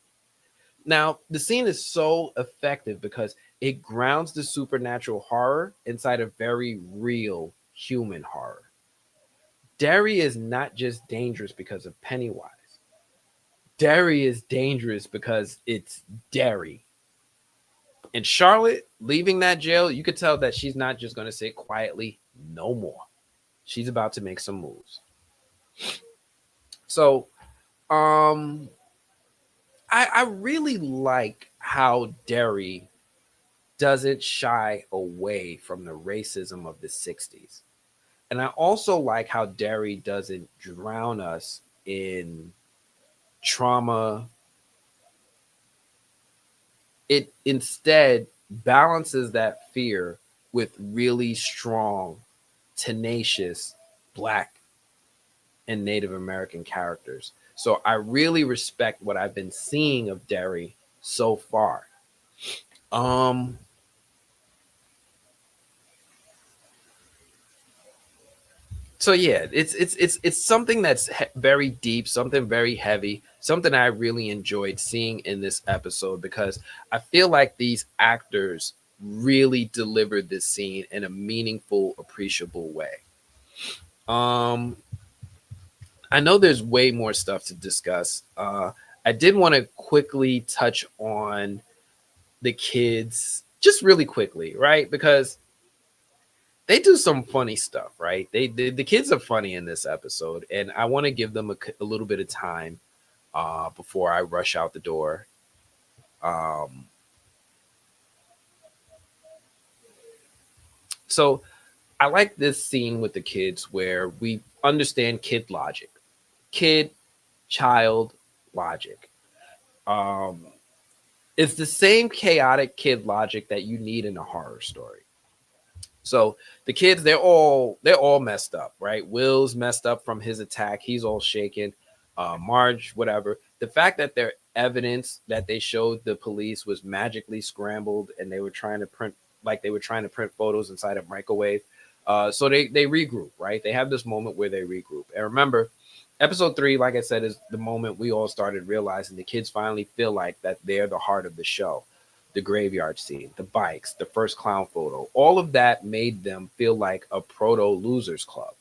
Now, the scene is so effective because it grounds the supernatural horror inside a very real human horror. Derry is not just dangerous because of Pennywise. Derry is dangerous because it's Derry. And Charlotte leaving that jail, you could tell that she's not just going to sit quietly no more. She's about to make some moves. So, I really like how Derry doesn't shy away from the racism of the 60s. And I also like how Derry doesn't drown us in trauma. It instead balances that fear with really strong, tenacious Black and Native American characters. So I really respect what I've been seeing of Derry so far. So yeah, it's something that's very deep, something very heavy, something I really enjoyed seeing in this episode because I feel like these actors really delivered this scene in a meaningful, appreciable way. Um, I know there's way more stuff to discuss. I did want to quickly touch on the kids, just really quickly, right? Because they do some funny stuff, right? The kids are funny in this episode, and I want to give them a little bit of time before I rush out the door. Um, so I like this scene with the kids where we understand kid logic, kid child logic. Um, it's the same chaotic kid logic that you need in a horror story. So the kids, they're all messed up, right? Will's messed up from his attack. He's all shaken. Marge, whatever. The fact that their evidence that they showed the police was magically scrambled and they were trying to print like they were trying to print photos inside a microwave. So they regroup, right? They have this moment where they regroup. And remember, episode 3, like I said, is the moment we all started realizing the kids finally feel like that they're the heart of the show. The graveyard scene, the bikes, the first clown photo, all of that made them feel like a proto losers club.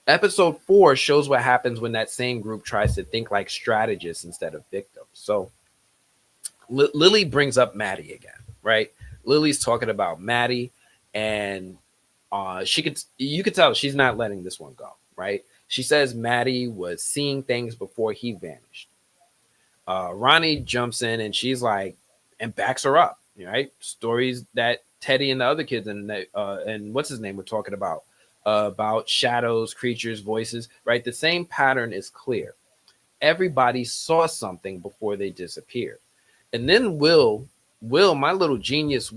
Episode 4 shows what happens when that same group tries to think like strategists instead of victims. So Lilly brings up Maddie again, right? Lily's talking about Maddie, and you could tell she's not letting this one go, right? She says Maddie was seeing things before he vanished. Ronnie jumps in and she's like, and backs her up, right? Stories that Teddy and the other kids and what's his name were talking about shadows, creatures, voices, right? The same pattern is clear. Everybody saw something before they disappeared. And then my little genius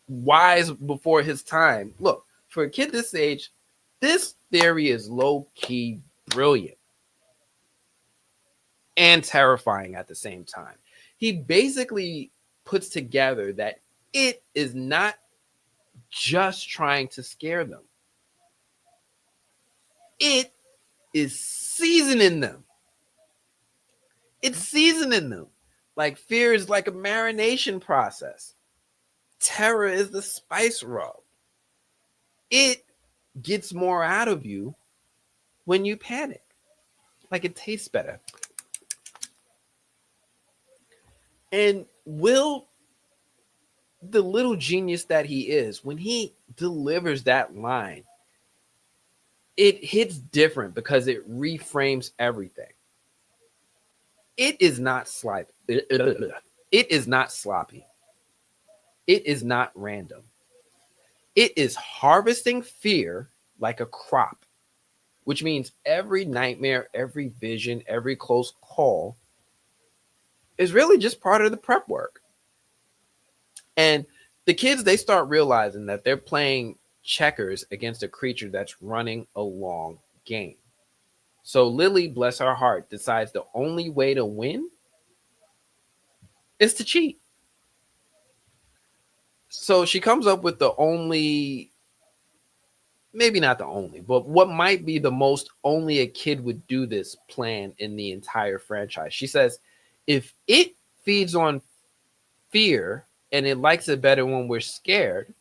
wise before his time. Look, for a kid this age, this theory is low key brilliant and terrifying at the same time. He basically puts together that it is not just trying to scare them, it is seasoning them. It's seasoning them. Like fear is like a marination process, terror is the spice rub. It gets more out of you when you panic. Like it tastes better. And Will, the little genius that he is, when he delivers that line, it hits different because it reframes everything. It is not sloppy. It is not sloppy. It is not random. It is harvesting fear like a crop, which means every nightmare, every vision, every close call is really just part of the prep work. And the kids, they start realizing that they're playing checkers against a creature that's running a long game. So Lilly, bless her heart, decides the only way to win is to cheat. So she comes up with the only, maybe not the only, but what might be the most only a kid would do this plan in the entire franchise. She says, if it feeds on fear and it likes it better when we're scared,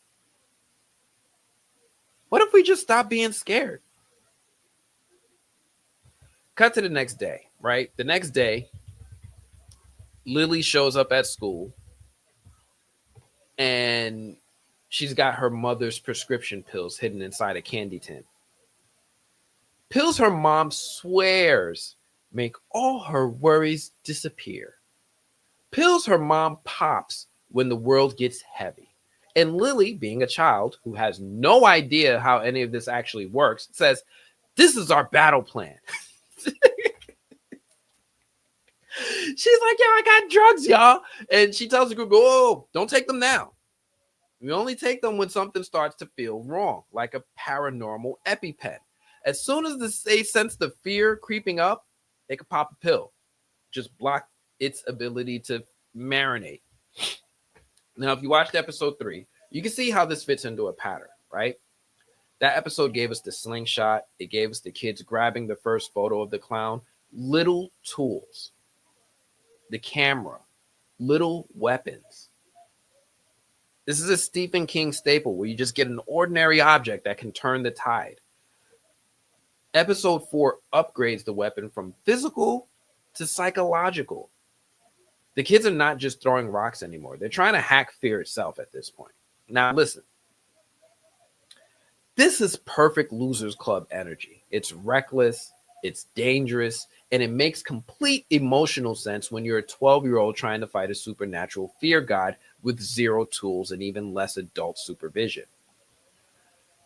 what if we just stop being scared? Cut to the next day, right? The next day, Lilly shows up at school and she's got her mother's prescription pills hidden inside a candy tin. Pills her mom swears make all her worries disappear. Pills her mom pops when the world gets heavy. And Lilly, being a child who has no idea how any of this actually works, says, "This is our battle plan." She's like, "Yeah, I got drugs, y'all." And she tells the group, "Oh, don't take them now. We only take them when something starts to feel wrong, like a paranormal EpiPen. As soon as they sense the fear creeping up, they can pop a pill. Just block its ability to marinate." Now, if you watched episode 3, you can see how this fits into a pattern, right? That episode gave us the slingshot. It gave us the kids grabbing the first photo of the clown. Little tools, the camera, little weapons. This is a Stephen King staple where you just get an ordinary object that can turn the tide. Episode 4 upgrades the weapon from physical to psychological. The kids are not just throwing rocks anymore. They're trying to hack fear itself at this point. Now, listen. This is perfect Losers Club energy. It's reckless, it's dangerous, and it makes complete emotional sense when you're a 12-year-old trying to fight a supernatural fear god with zero tools and even less adult supervision.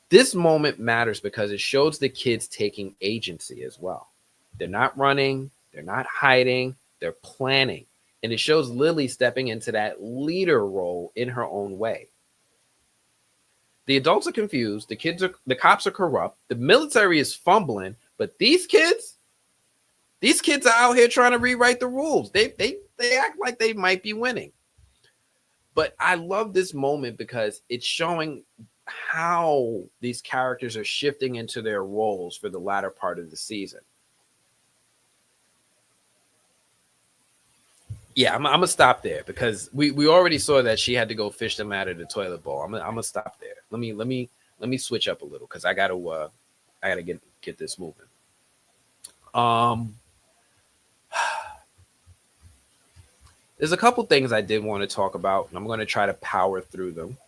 This moment matters because it shows the kids taking agency as well. They're not running, they're not hiding, they're planning. And it shows Lilly stepping into that leader role in her own way. The adults are confused, the cops are corrupt, the military is fumbling, but these kids are out here trying to rewrite the rules. They act like they might be winning. But I love this moment because it's showing how these characters are shifting into their roles for the latter part of the season. Yeah, I'm gonna stop there because we already saw that she had to go fish them out of the toilet bowl. I'm gonna stop there. Let me switch up a little because I gotta get this moving. There's a couple things I did want to talk about, and I'm gonna try to power through them.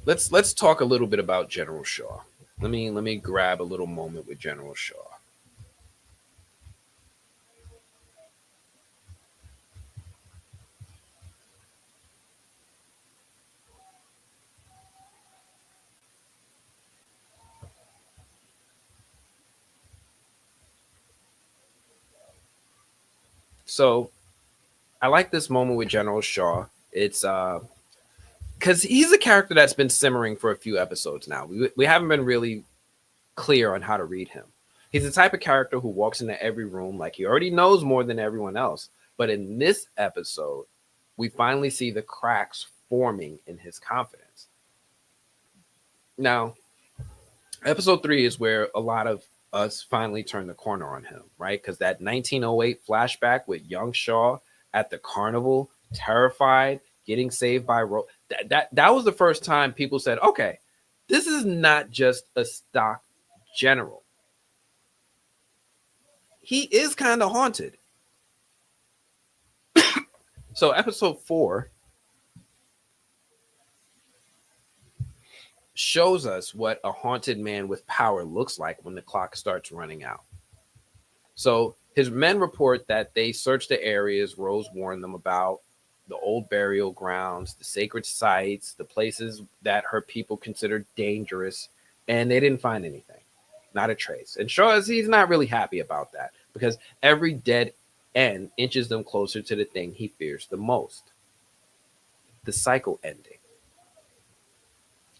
Let's talk a little bit about General Shaw. Let me grab a little moment with General Shaw. So I like this moment with General Shaw. It's because he's a character that's been simmering for a few episodes now. We haven't been really clear on how to read him. He's the type of character who walks into every room like he already knows more than everyone else. But in this episode, we finally see the cracks forming in his confidence. Now, episode 3 is where a lot of us finally turn the corner on him, right? Because that 1908 flashback with young Shaw at the carnival, terrified, getting saved by that was the first time people said, okay, this is not just a stock general. He is kind of haunted. So episode 4 shows us what a haunted man with power looks like when the clock starts running out. So his men report that they searched the areas Rose warned them about, the old burial grounds, the sacred sites, the places that her people considered dangerous, and they didn't find anything, not a trace. And Shaw, he's not really happy about that because every dead end inches them closer to the thing he fears the most, the cycle ending.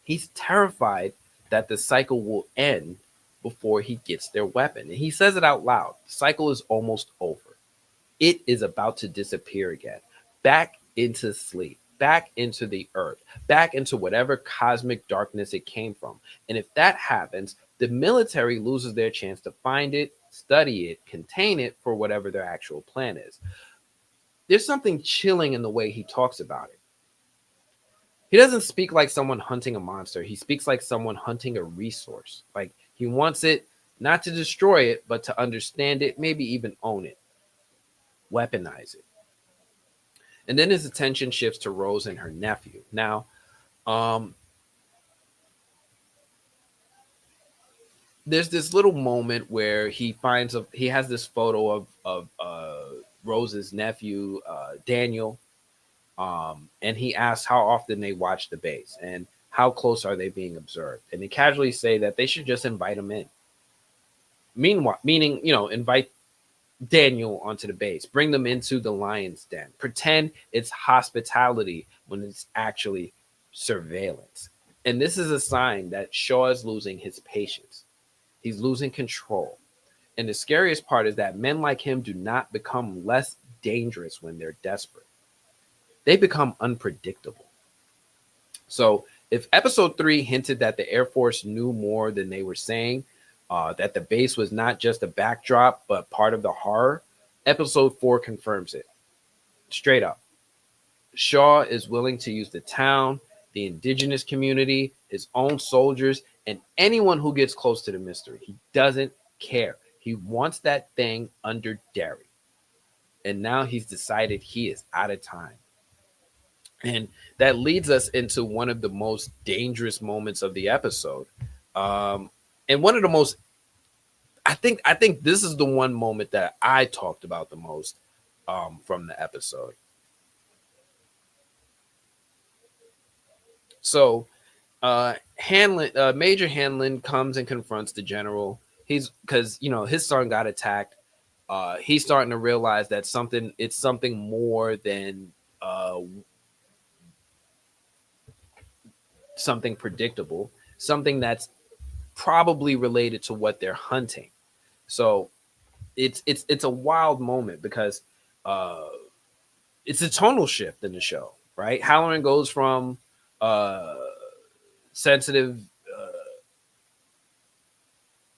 He's terrified that the cycle will end before he gets their weapon. And he says it out loud. The cycle is almost over. It is about to disappear again. Back into sleep, back into the earth, back into whatever cosmic darkness it came from. And if that happens, the military loses their chance to find it, study it, contain it for whatever their actual plan is. There's something chilling in the way he talks about it. He doesn't speak like someone hunting a monster. He speaks like someone hunting a resource. Like he wants it not to destroy it, but to understand it, maybe even own it, weaponize it. And then his attention shifts to Rose and her nephew. Now, there's this little moment where he has this photo of Rose's nephew, Daniel, and he asks how often they watch the base and how close are they being observed. And they casually say that they should just invite him in. Meaning, invite Daniel onto the base, bring them into the lion's den, pretend it's hospitality when it's actually surveillance. And this is a sign that Shaw is losing his patience. He's losing control. And the scariest part is that men like him do not become less dangerous when they're desperate. They become unpredictable. So if episode 3 hinted that the Air Force knew more than they were saying, that the base was not just a backdrop but part of the horror, episode 4 confirms it straight up. Shaw is willing to use the town, the indigenous community, his own soldiers, and anyone who gets close to the mystery. He doesn't care. He wants that thing under Derry. And now he's decided he is out of time. And that leads us into one of the most dangerous moments of the episode. And one of the most I think this is the one moment that I talked about the most from the episode. So Major Hanlon comes and confronts the general. He's because his son got attacked. He's starting to realize that it's something more than something predictable, something that's probably related to what they're hunting. So it's a wild moment because uh, it's a tonal shift in the show, right? Halloran goes from uh, sensitive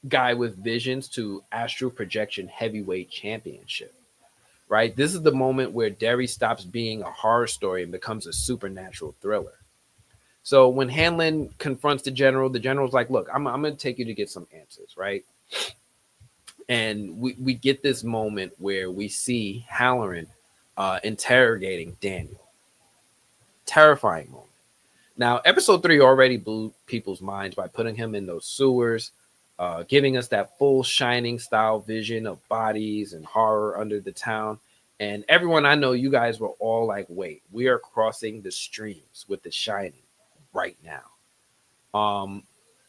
guy with visions to astral projection heavyweight championship, right? This is the moment where Derry stops being a horror story and becomes a supernatural thriller. So when Hanlon confronts the general's like, look, I'm going to take you to get some answers, right? And we get this moment where we see Halloran interrogating Daniel. Terrifying moment. Now, episode 3 already blew people's minds by putting him in those sewers, giving us that full Shining style vision of bodies and horror under the town. And everyone, I know you guys were all like, wait, we are crossing the streams with the Shining right now.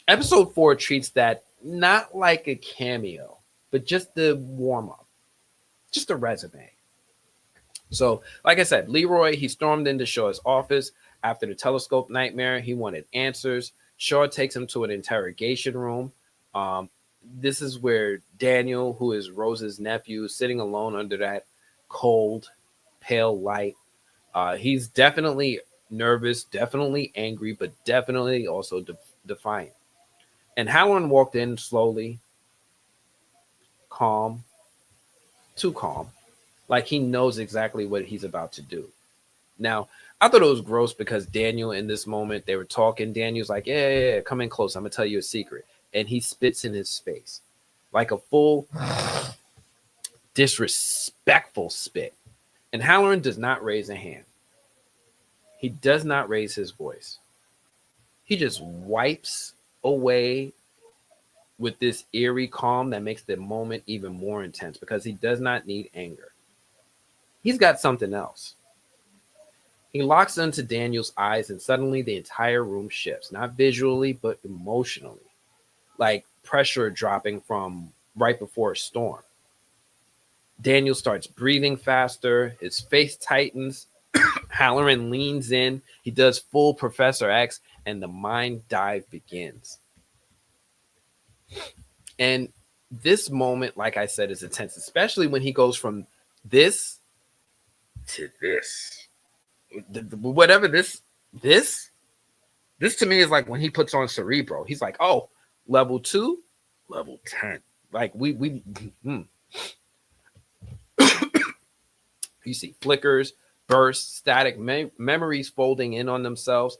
Episode 4 treats that not like a cameo, but just the warm up, just a resume. So, like I said, Leroy, he stormed into Shaw's office after the telescope nightmare. He wanted answers. Shaw takes him to an interrogation room. Um, this is where Daniel, who is Rose's nephew, is sitting alone under that cold, pale light. He's definitely nervous, definitely angry, but definitely also defiant. And Halloran walked in slowly, calm, too calm, like he knows exactly what he's about to do. Now, I thought it was gross because Daniel, in this moment, they were talking. Daniel's like, yeah, come in close. I'm going to tell you a secret. And he spits in his face like a full disrespectful spit. And Halloran does not raise a hand. He does not raise his voice. He just wipes away with this eerie calm that makes the moment even more intense because he does not need anger. He's got something else. He locks into Daniel's eyes, and suddenly the entire room shifts, not visually, but emotionally, like pressure dropping from right before a storm. Daniel starts breathing faster, his face tightens, Halloran leans in, he does full Professor X, and the mind dive begins. And this moment, like I said, is intense, especially when he goes from this to this. Whatever this to me is like when he puts on Cerebro. He's like, oh, level 2, level 10. Like we you see flickers, bursts, static memories folding in on themselves.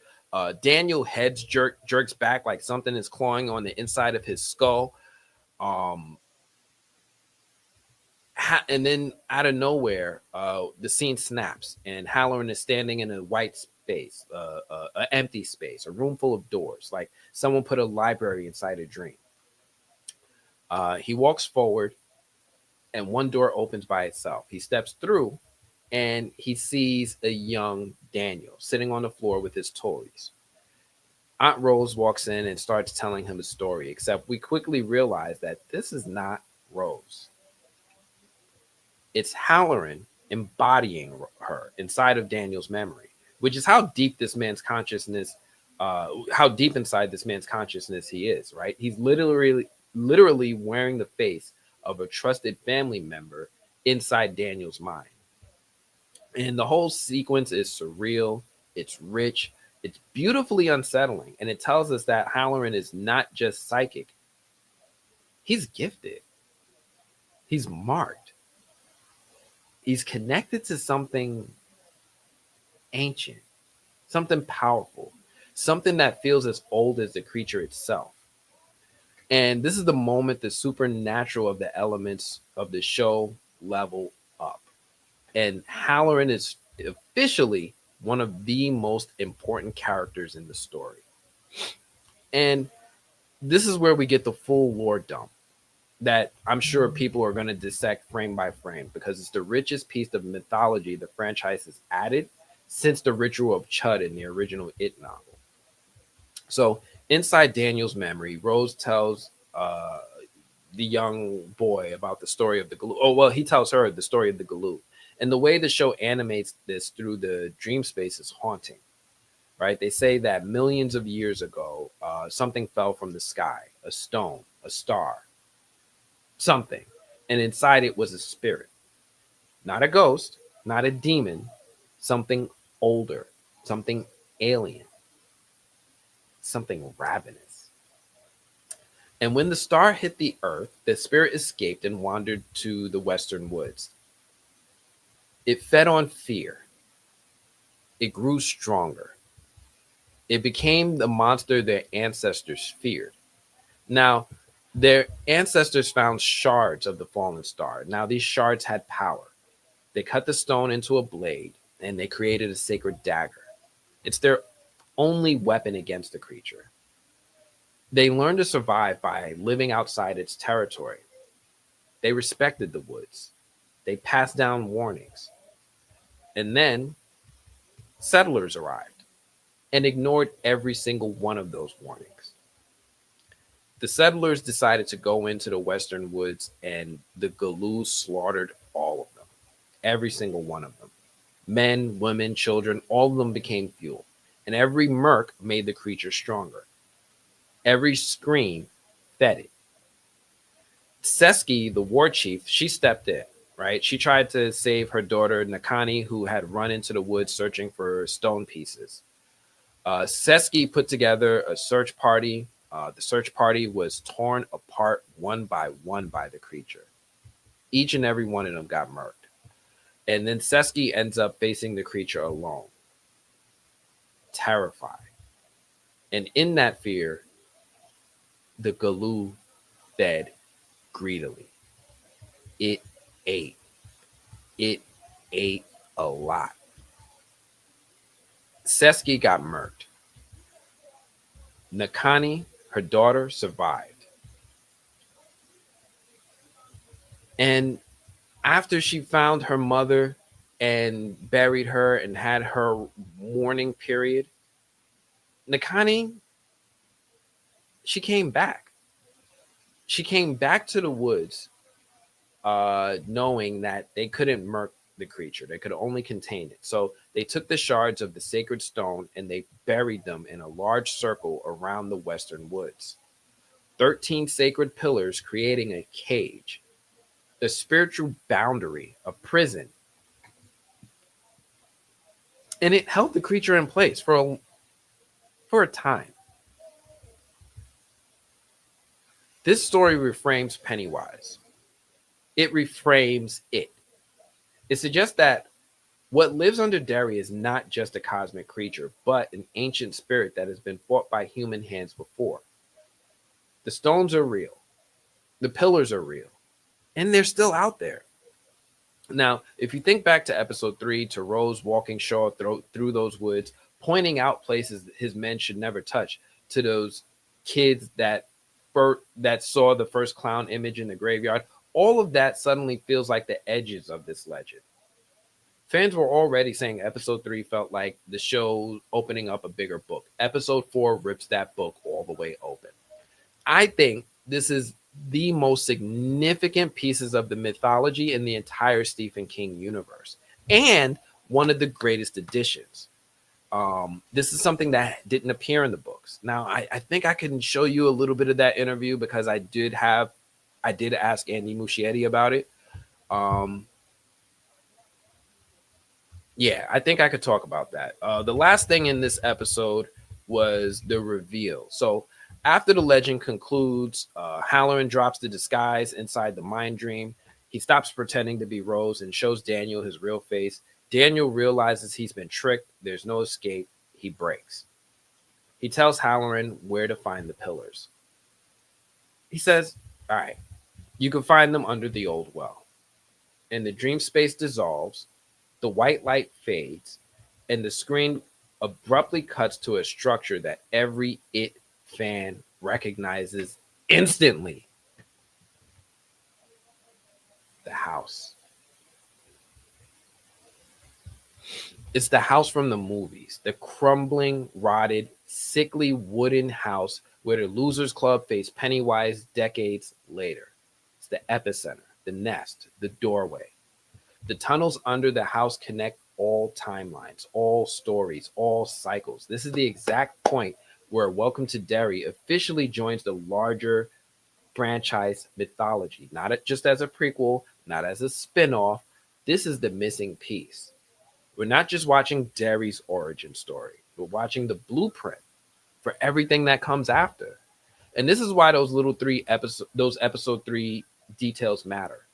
Daniel heads jerks back like something is clawing on the inside of his skull. Um, and then out of nowhere, the scene snaps, and Halloran is standing in a white space, an empty space, a room full of doors, like someone put a library inside a dream. He walks forward, and one door opens by itself. He steps through, and he sees a young Daniel sitting on the floor with his toys. Aunt Rose walks in and starts telling him a story, except we quickly realize that this is not Rose. It's Halloran embodying her inside of Daniel's memory, which is how deep this man's consciousness, how deep inside this man's consciousness he is, right? He's literally wearing the face of a trusted family member inside Daniel's mind. And the whole sequence is surreal, it's rich, it's beautifully unsettling, and it tells us that Halloran is not just psychic, he's gifted, he's marked, he's connected to something ancient, something powerful, something that feels as old as the creature itself. And this is the moment the supernatural of the elements of the show level up. And Halloran is officially one of the most important characters in the story. And this is where we get the full lore dump that I'm sure people are going to dissect frame by frame because it's the richest piece of mythology the franchise has added since the ritual of Chud in the original It novel. So, inside Daniel's memory, Rose tells the young boy about the story of the Galoo. Oh, well, he tells her the story of the Galoo. And the way the show animates this through the dream space is haunting, right? They say that millions of years ago, something fell from the sky, a stone, a star, something. And inside it was a spirit, not a ghost, not a demon, something older, something alien, something ravenous. And when the star hit the earth, the spirit escaped and wandered to the western woods. It fed on fear. It grew stronger. It became the monster their ancestors feared. Now, their ancestors found shards of the fallen star. Now, these shards had power. They cut the stone into a blade and they created a sacred dagger. It's their only weapon against the creature. They learned to survive by living outside its territory. They respected the woods. They passed down warnings. And then settlers arrived and ignored every single one of those warnings. The settlers decided to go into the western woods, and the Galoo slaughtered all of them, every single one of them. Men, women, children, all of them became fuel. And every merc made the creature stronger. Every scream fed it. Seski, the war chief, she stepped in, right? She tried to save her daughter, Nakani, who had run into the woods searching for stone pieces. Seski put together a search party. The search party was torn apart one by the creature. Each and every one of them got murked. And then Seski ends up facing the creature alone, terrified. And in that fear, the Galoo fed greedily. It ate. It ate a lot. Seski got murked. Nakani, her daughter, survived. And after she found her mother and buried her and had her mourning period, Nakani, she came back. She came back to the woods, knowing that they couldn't murk the creature. They could only contain it. So they took the shards of the sacred stone and they buried them in a large circle around the western woods. 13 sacred pillars creating a cage, the spiritual boundary, a prison. And it held the creature in place for a time. This story reframes Pennywise. It reframes it. It suggests that what lives under Derry is not just a cosmic creature, but an ancient spirit that has been fought by human hands before. The stones are real. The pillars are real. And they're still out there. Now, if you think back to episode 3, to Rose walking Shaw through those woods, pointing out places his men should never touch, to those kids that saw the first clown image in the graveyard, all of that suddenly feels like the edges of this legend. Fans were already saying episode 3 felt like the show opening up a bigger book. Episode 4 rips that book all the way open. I think this is the most significant pieces of the mythology in the entire Stephen King universe, and one of the greatest additions. This is something that didn't appear in the books. Now, I think I can show you a little bit of that interview because I did ask Andy Muschietti about it. Yeah, I think I could talk about that. The last thing in this episode was the reveal. So after the legend concludes, Halloran drops the disguise inside the mind dream. He stops pretending to be Rose and shows Daniel his real face. Daniel realizes he's been tricked. There's no escape. He breaks. He tells Halloran where to find the pillars. He says, "All right, you can find them under the old well." And the dream space dissolves, the white light fades, and the screen abruptly cuts to a structure that every It fan recognizes instantly: the house. It's the house from the movies, the crumbling, rotted, sickly wooden house where the Losers Club faced Pennywise decades later. It's the epicenter, the nest, the doorway. The tunnels under the house connect all timelines, all stories, all cycles. This is the exact point where Welcome to Derry officially joins the larger franchise mythology, not just as a prequel, not as a spin off. This is the missing piece. We're not just watching Derry's origin story, we're watching the blueprint for everything that comes after. And this is why those episode 3 details matter.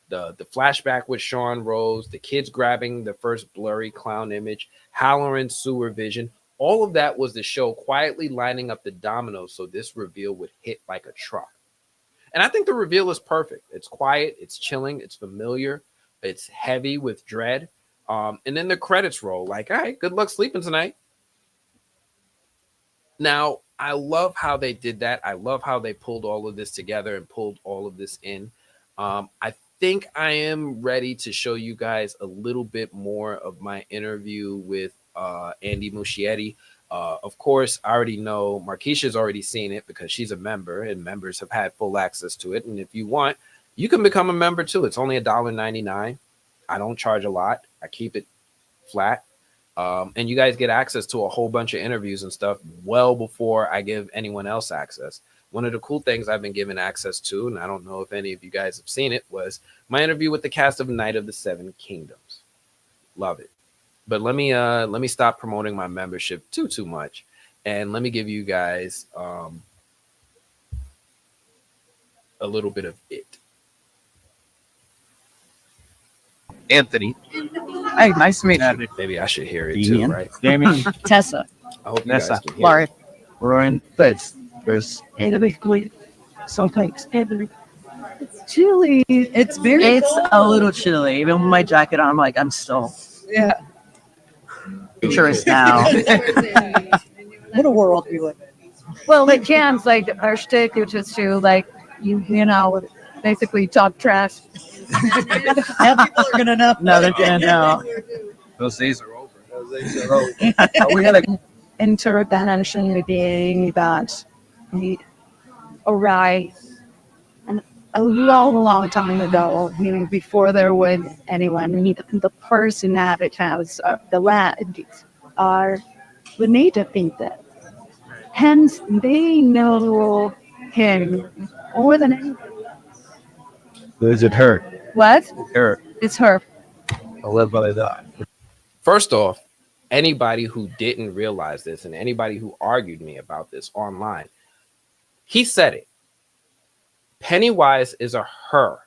The flashback with Sean Rose, the kids grabbing the first blurry clown image, Halloran's sewer vision, all of that was the show quietly lining up the dominoes so this reveal would hit like a truck. And I think the reveal is perfect. It's quiet, it's chilling, it's familiar, it's heavy with dread. And then the credits roll like, all right, good luck sleeping tonight. Now, I love how they did that. I love how they pulled all of this together and pulled all of this in. I think I am ready to show you guys a little bit more of my interview with Andy Muschietti. Of course, I already know Marquisha's already seen it because she's a member and members have had full access to it. And if you want, you can become a member too. It's only $1.99. I don't charge a lot. I keep it flat. And you guys get access to a whole bunch of interviews and stuff well before I give anyone else access. One of the cool things I've been given access to, and I don't know if any of you guys have seen it, was my interview with the cast of Night of the Seven Kingdoms. Love it. But let me stop promoting my membership too much, and let me give you guys a little bit of it. Anthony. Hey, nice to meet you. Maybe I should hear it too, right? Jamie. Tessa. I hope you Nessa. guys can hear Laura. it. We're in this. There's Sometimes. It's chilly. It's a little chilly. Even with my jacket on, I'm like, I'm still. Yeah. Tourist now. What a world we live in. Well, the cans, like our shtick, which is to like you know, basically talk trash. Now people are gonna know. No, they're gonna know. those days are over. We had a Interdimensional being that we arise and a long time ago, meaning before there was anyone, the first inhabitants of the land are the native people. Hence, they know him more than anyone. Is it her? What? Her. It's her. I'll live while I die. First off, anybody who didn't realize this and anybody who argued me about this online, he said it. Pennywise is a her,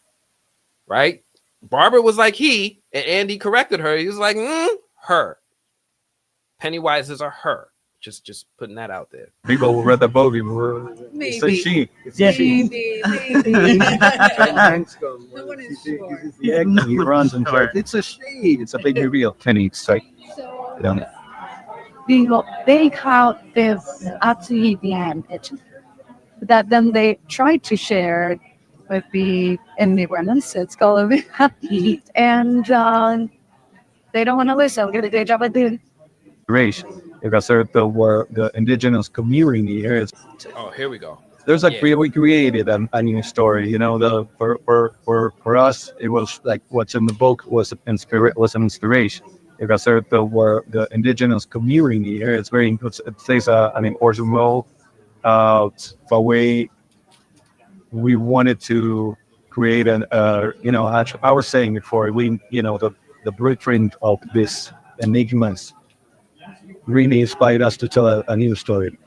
right? Barbara was like he, and Andy corrected her. He was like, her. Pennywise is a her. Just putting that out there. People who read the movie were Maybe. she. Maybe. No one is sure. Yeah, he runs and her. It's a she. It's a big reveal. Kenny, it's like, They have this absolutely advantage that then they try to share with the immigrants. It's called and they don't want to listen. They jump at the race. Because the indigenous community here. Oh, here we go. There's Yeah. we created a new story. You know, for us, it was like what's in the book was an inspiration. Because the indigenous community here, it plays an important role. For we wanted to create I was saying before, the blueprint of this enigmas really inspired us to tell a new story.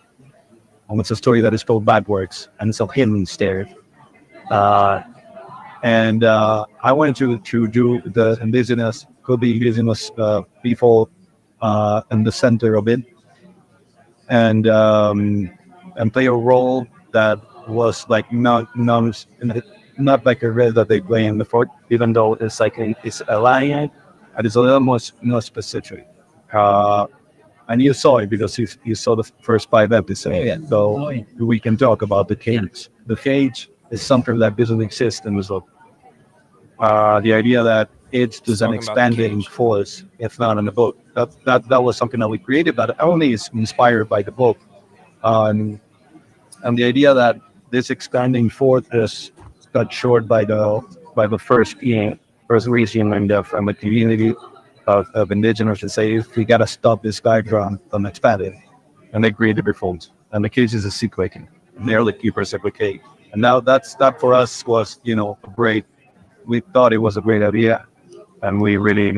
It's a story that is told backwards and it's a hidden there. Uh, and I wanted to do the indigenous, could be indigenous people in the center of it, and play a role that was like not like a role that they play in the fort, even though it's like it's a line and it's a little more specific. Uh, and you saw it because you saw the first 5 episodes. Yeah. So we can talk about the cage. The cage is something that doesn't exist in the book. The idea that it's just an Talking about the expanding cage. force, it's not in the book. That was something that we created, but only is inspired by the book. Um, and the idea that this expanding force is cut short by the first region and from a community of indigenous to say we gotta stop this guy from expanding, and they created reforms. And the case is a secret. They're the keepers of the cave. And now that for us was a great. We thought it was a great idea, and we really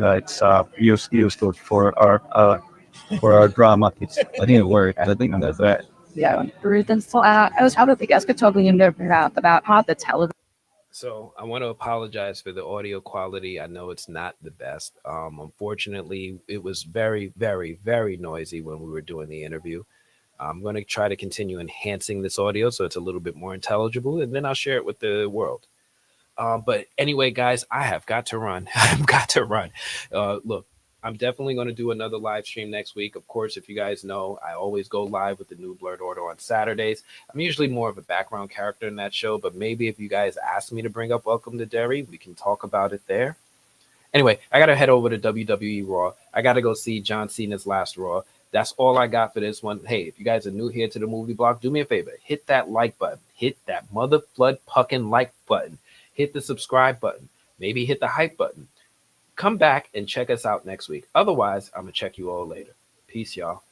used it for our drama. I think it worked. I think that's that. Yeah. And so I was hoping you guys could talk a little bit about how the television. So I want to apologize for the audio quality. I know it's not the best. Unfortunately, it was very, very, very noisy when we were doing the interview. I'm going to try to continue enhancing this audio so it's a little bit more intelligible, and then I'll share it with the world. But anyway, guys, I have got to run. I've got to run. Look, I'm definitely going to do another live stream next week. Of course, if you guys know, I always go live with the new Blurred Order on Saturdays. I'm usually more of a background character in that show, but maybe if you guys ask me to bring up Welcome to Derry, we can talk about it there. Anyway, I got to head over to WWE Raw. I got to go see John Cena's last Raw. That's all I got for this one. Hey, if you guys are new here to the movie block, do me a favor. Hit that like button. Hit that mother flood pucking like button. Hit the subscribe button. Maybe hit the hype button. Come back and check us out next week. Otherwise, I'm going to check you all later. Peace, y'all.